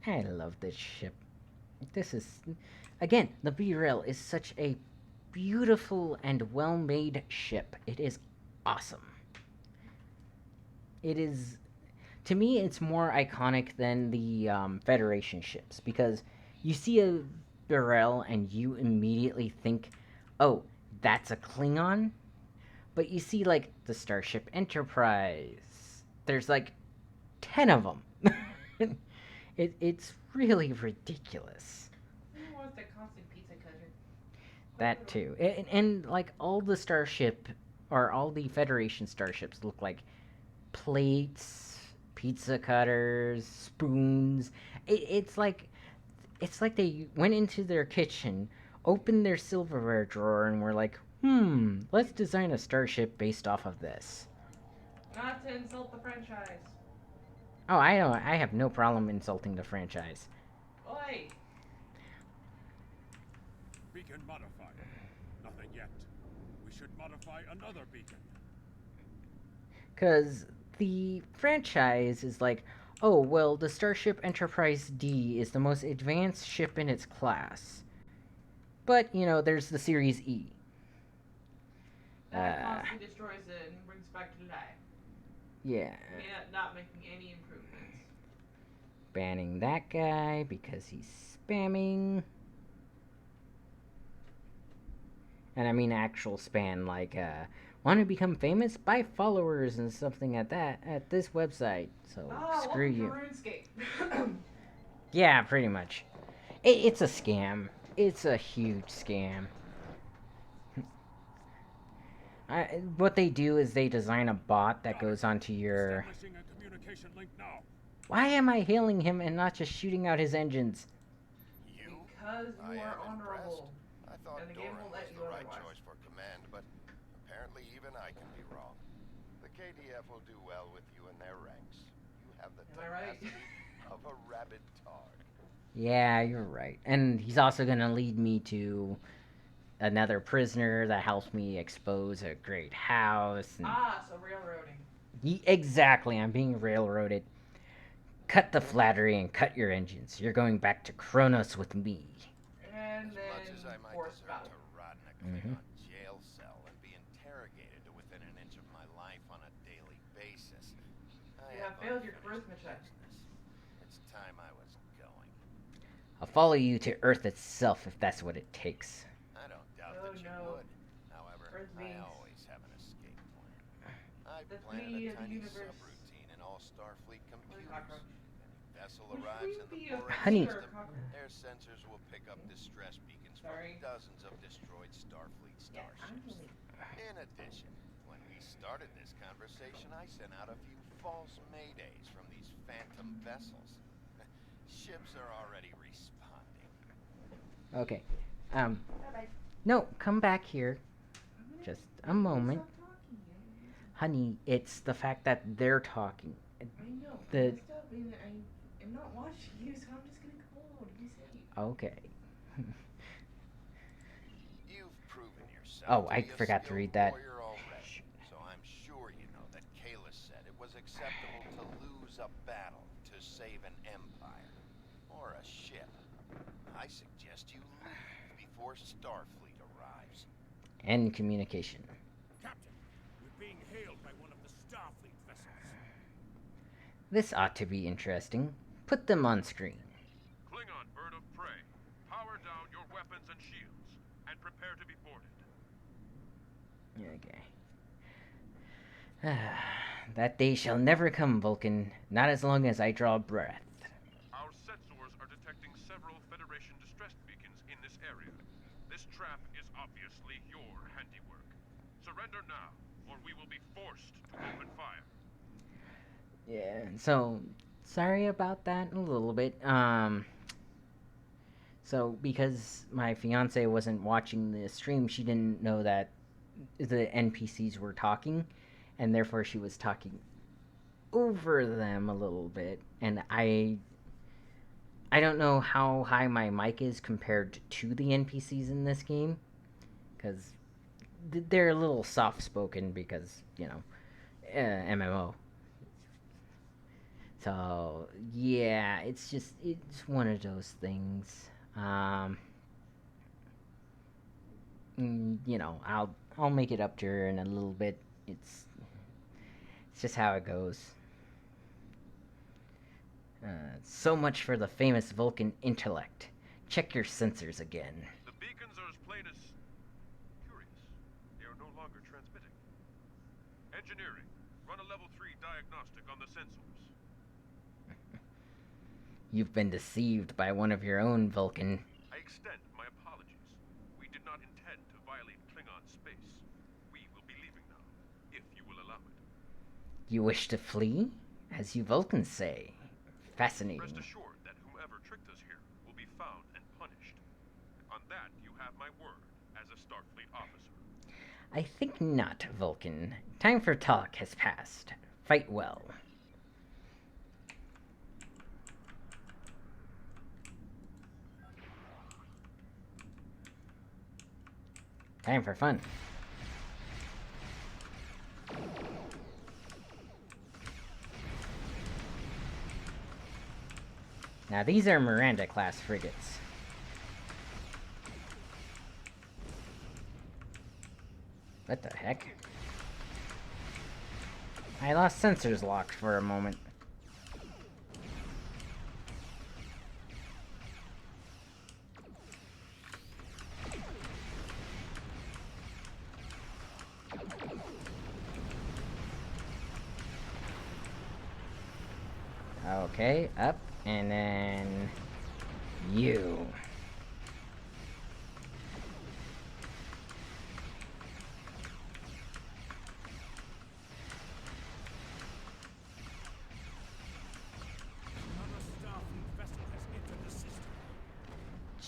I love this ship. This is, again, the B-Rail is such a beautiful and well-made ship. It is awesome. It is, to me, it's more iconic than the Federation ships because you see a Burrell and you immediately think, oh, that's a Klingon? But you see, like, the Starship Enterprise. There's, like, 10 of them. It's really ridiculous. Who wants the constant pizza cutter? That too. And like, all the Starship, or all the Federation starships look like plates, pizza cutters, spoons. It's like they went into their kitchen, opened their silverware drawer, and were like, let's design a starship based off of this. Not to insult the franchise. Oh, I know. I have no problem insulting the franchise. Oi! Beacon modified. Nothing yet. We should modify another beacon. Because the franchise is like, oh, well, the Starship Enterprise D is the most advanced ship in its class. But, there's the Series E. That constantly destroys it and brings back to life. Yeah. Not making any improvements. Banning that guy because he's spamming. And I mean actual spam, like, want to become famous? Buy followers and something at this website. So, screw you. RuneScape. Yeah, pretty much. It's a scam. It's a huge scam. What they do is they design a bot that goes onto your... communication link now. Why am I hailing him and not just shooting out his engines? You? Because I you are am honorable. impressed. I thought And the game Doran won't was let you the right otherwise. choice for command, but apparently even I can be wrong. The KDF will do well with you in their ranks. You have the Am I right? tenacity of a rabid tard. Yeah, you're right. And he's also gonna lead me to another prisoner that helps me expose a great house. And So railroading. exactly, I'm being railroaded. Cut the flattery and cut your engines. You're going back to Kronos with me. And As then much as I might force deserve battle. to rot in a Klingon jail cell and be interrogated to within an inch of my life on a daily basis, I You have failed your charisma check. business. It's time I was going. I'll follow you to Earth itself if that's what it takes. I don't doubt Oh, that you no. would. However, Earth I beings. always have an escape plan. I've The planted three a of the tiny universe. subroutine in all Starfleet What a computers. cockroach. Any vessel Which arrives in would the be a Borex Honey. flea or a system, cockroach? their sensors will pick up distress beacons Sorry. from dozens of destroyed Starfleet Yeah, I'm starships. really... In addition, when we started this conversation, I sent out a few false maydays from these phantom vessels. Ships are already responding. Okay. Bye-bye. No, come back here. I'm gonna- Just a moment. Stop talking. Honey, it's the fact that they're talking. I know. The- Messed up, and I'm not watching you, so I'm just gonna go. Be safe. Okay. You've proven yourself Oh, to I be a forgot to skilled read that. warrior already, so I'm sure you know that Kayla said it was acceptable to lose a battle to save an empire or a ship. I suggest you leave before Starfleet arrives. End communication. Captain, we're being hailed by one of the Starfleet vessels. This ought to be interesting. Put them on screen. Klingon bird of prey, power down your weapons and shields, and prepare to be boarded. Okay. That day shall never come, Vulcan. Not as long as I draw breath. Our sensors are detecting several Federation distress beacons in this area. This trap is obviously your handiwork. Surrender now, or we will be forced to open fire. Yeah, so sorry about that a little bit. So because my fiance wasn't watching the stream, she didn't know that the NPCs were talking, and therefore she was talking over them a little bit. And I don't know how high my mic is compared to the NPCs in this game, because they're a little soft-spoken because, you know, MMO. So yeah, it's one of those things. You know, I'll make it up to her in a little bit. It's just how it goes. So much for the famous Vulcan intellect. Check your sensors again. The beacons are as plain as curious. They are no longer transmitting. Engineering, run a level 3 diagnostic on the sensors. You've been deceived by one of your own, Vulcan. I extend my apologies. We did not intend to violate Klingon space. We will be leaving now, if you will allow it. You wish to flee? As you Vulcans say. Fascinating. Rest assured that whoever tricked us here will be found and punished. On that, you have my word as a Starfleet officer. I think not, Vulcan. Time for talk has passed. Fight well. Time for fun. Now these are Miranda class frigates. What the heck? I lost sensors locked for a moment. Okay, up, and then you.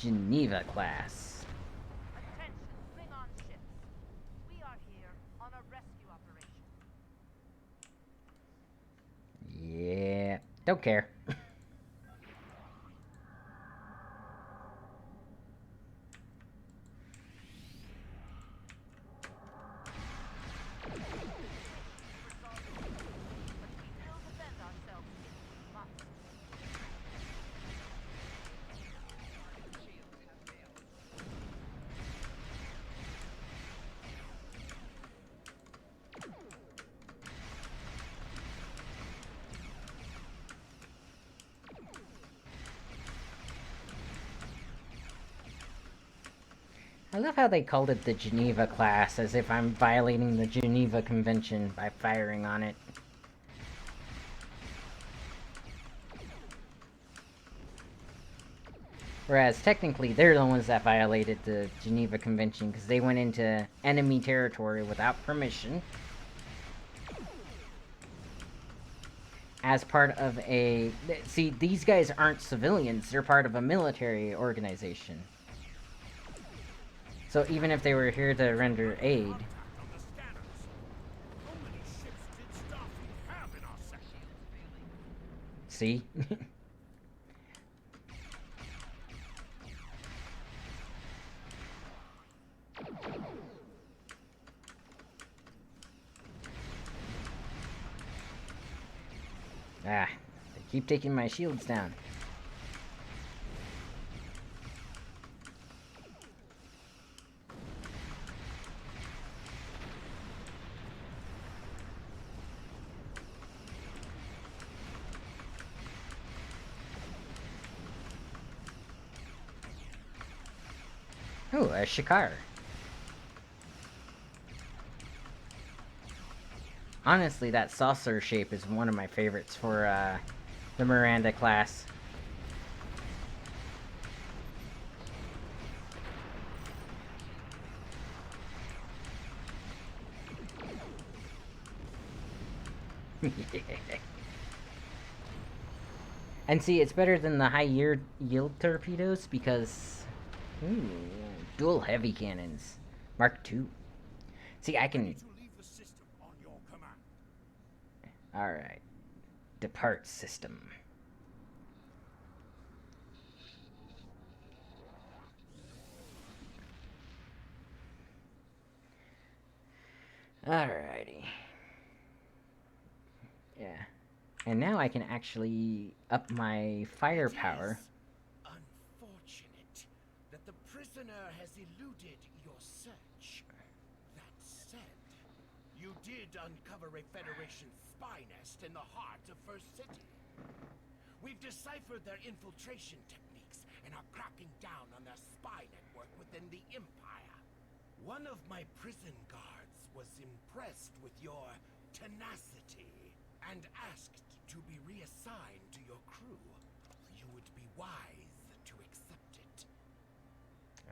Geneva class. Attention, Klingon ships. We are here on a rescue operation. Yeah, don't care. But we will defend ourselves if we must. I love how they called it the Geneva class, as if I'm violating the Geneva Convention by firing on it. Whereas technically they're the ones that violated the Geneva Convention because they went into enemy territory without permission as part of a... See, these guys aren't civilians, they're part of a military organization. So even if they were here to render aid... See? Ah, they keep taking my shields down. Oh, a Shikar. Honestly, that saucer shape is one of my favorites for the Miranda class. Yeah. And see, it's better than the high yield torpedoes because... Ooh, dual heavy cannons. Mark II. See, I can... Alright. Depart system. Alrighty. Yeah. And now I can actually up my firepower. Unfortunate that the prisoner has eluded your search. That said, you did uncover a Federation spy nest in the heart of First City. We've deciphered their infiltration techniques and are cracking down on their spy network within the Empire. One of my prison guards was impressed with your tenacity and asked to be reassigned to your crew. You would be wise to accept it.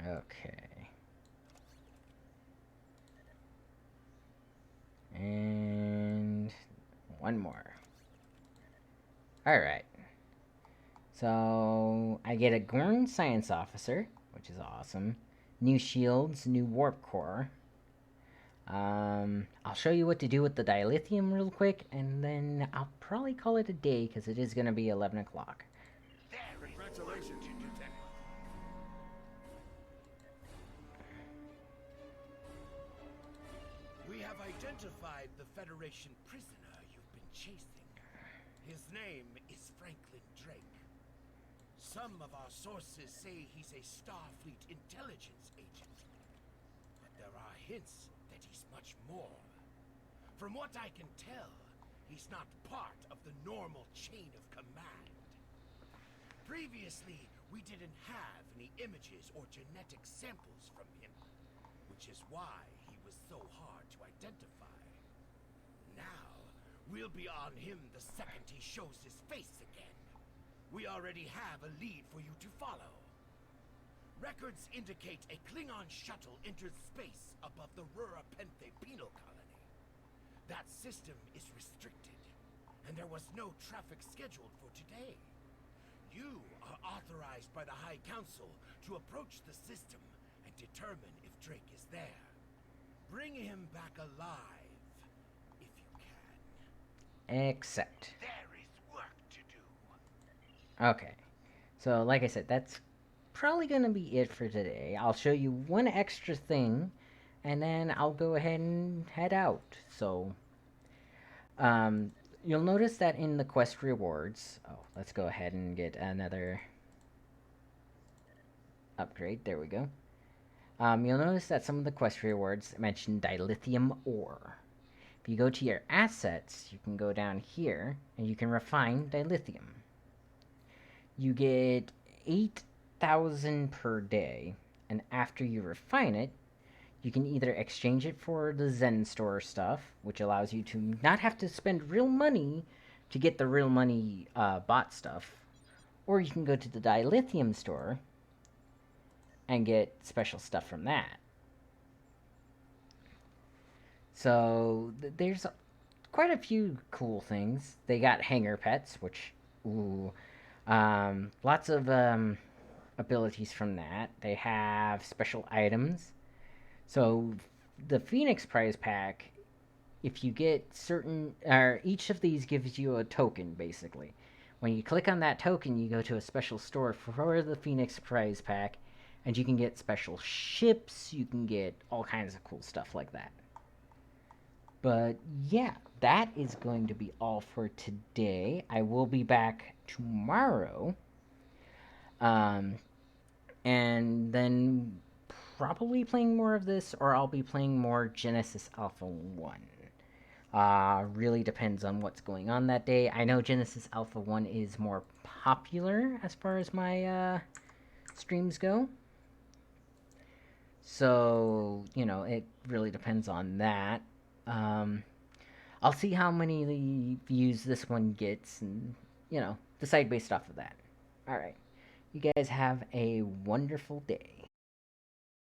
Okay. And one more. Alright. So I get a Gorn Science Officer, which is awesome. New shields, new warp core. I'll show you what to do with the dilithium real quick, and then I'll probably call it a day because it is going to be 11 o'clock. Congratulations, Lieutenant. We have identified the Federation prisoner you've been chasing. His name is Franklin Drake. Some of our sources say he's a Starfleet intelligence agent, but there are hints that he's much more. From what I can tell, he's not part of the normal chain of command. Previously, we didn't have any images or genetic samples from him, which is why he was so hard to identify. Now, we'll be on him the second he shows his face again. We already have a lead for you to follow. Records indicate a Klingon shuttle entered space above the Rura Penthe penal colony. That system is restricted, and there was no traffic scheduled for today. You are authorized by the High Council to approach the system and determine if Drake is there. Bring him back alive, if you can. Accept. There is work to do. Okay. So, like I said, that's probably going to be it for today. I'll show you one extra thing, and then I'll go ahead and head out. So, you'll notice that in the quest rewards... Oh, let's go ahead and get another upgrade. There we go. You'll notice that some of the quest rewards mention dilithium ore. If you go to your assets, you can go down here, and you can refine dilithium. You get 8,000 per day, and after you refine it, you can either exchange it for the Zen store stuff, which allows you to not have to spend real money to get the real money bot stuff, or you can go to the dilithium store and get special stuff from that. So there's quite a few cool things. They got hanger pets, which, ooh, lots of abilities from that. They have special items. So the Phoenix prize pack, if you get certain, or each of these gives you a token, basically. When you click on that token, you go to a special store for the Phoenix prize pack, and you can get special ships, you can get all kinds of cool stuff like that. But yeah, that is going to be all for today. I will be back tomorrow. And then probably playing more of this, or I'll be playing more Genesis Alpha 1. Really depends on what's going on that day. I know Genesis Alpha 1 is more popular as far as my streams go. So, it really depends on that. I'll see how many views this one gets and, decide based off of that. Alright. You guys have a wonderful day.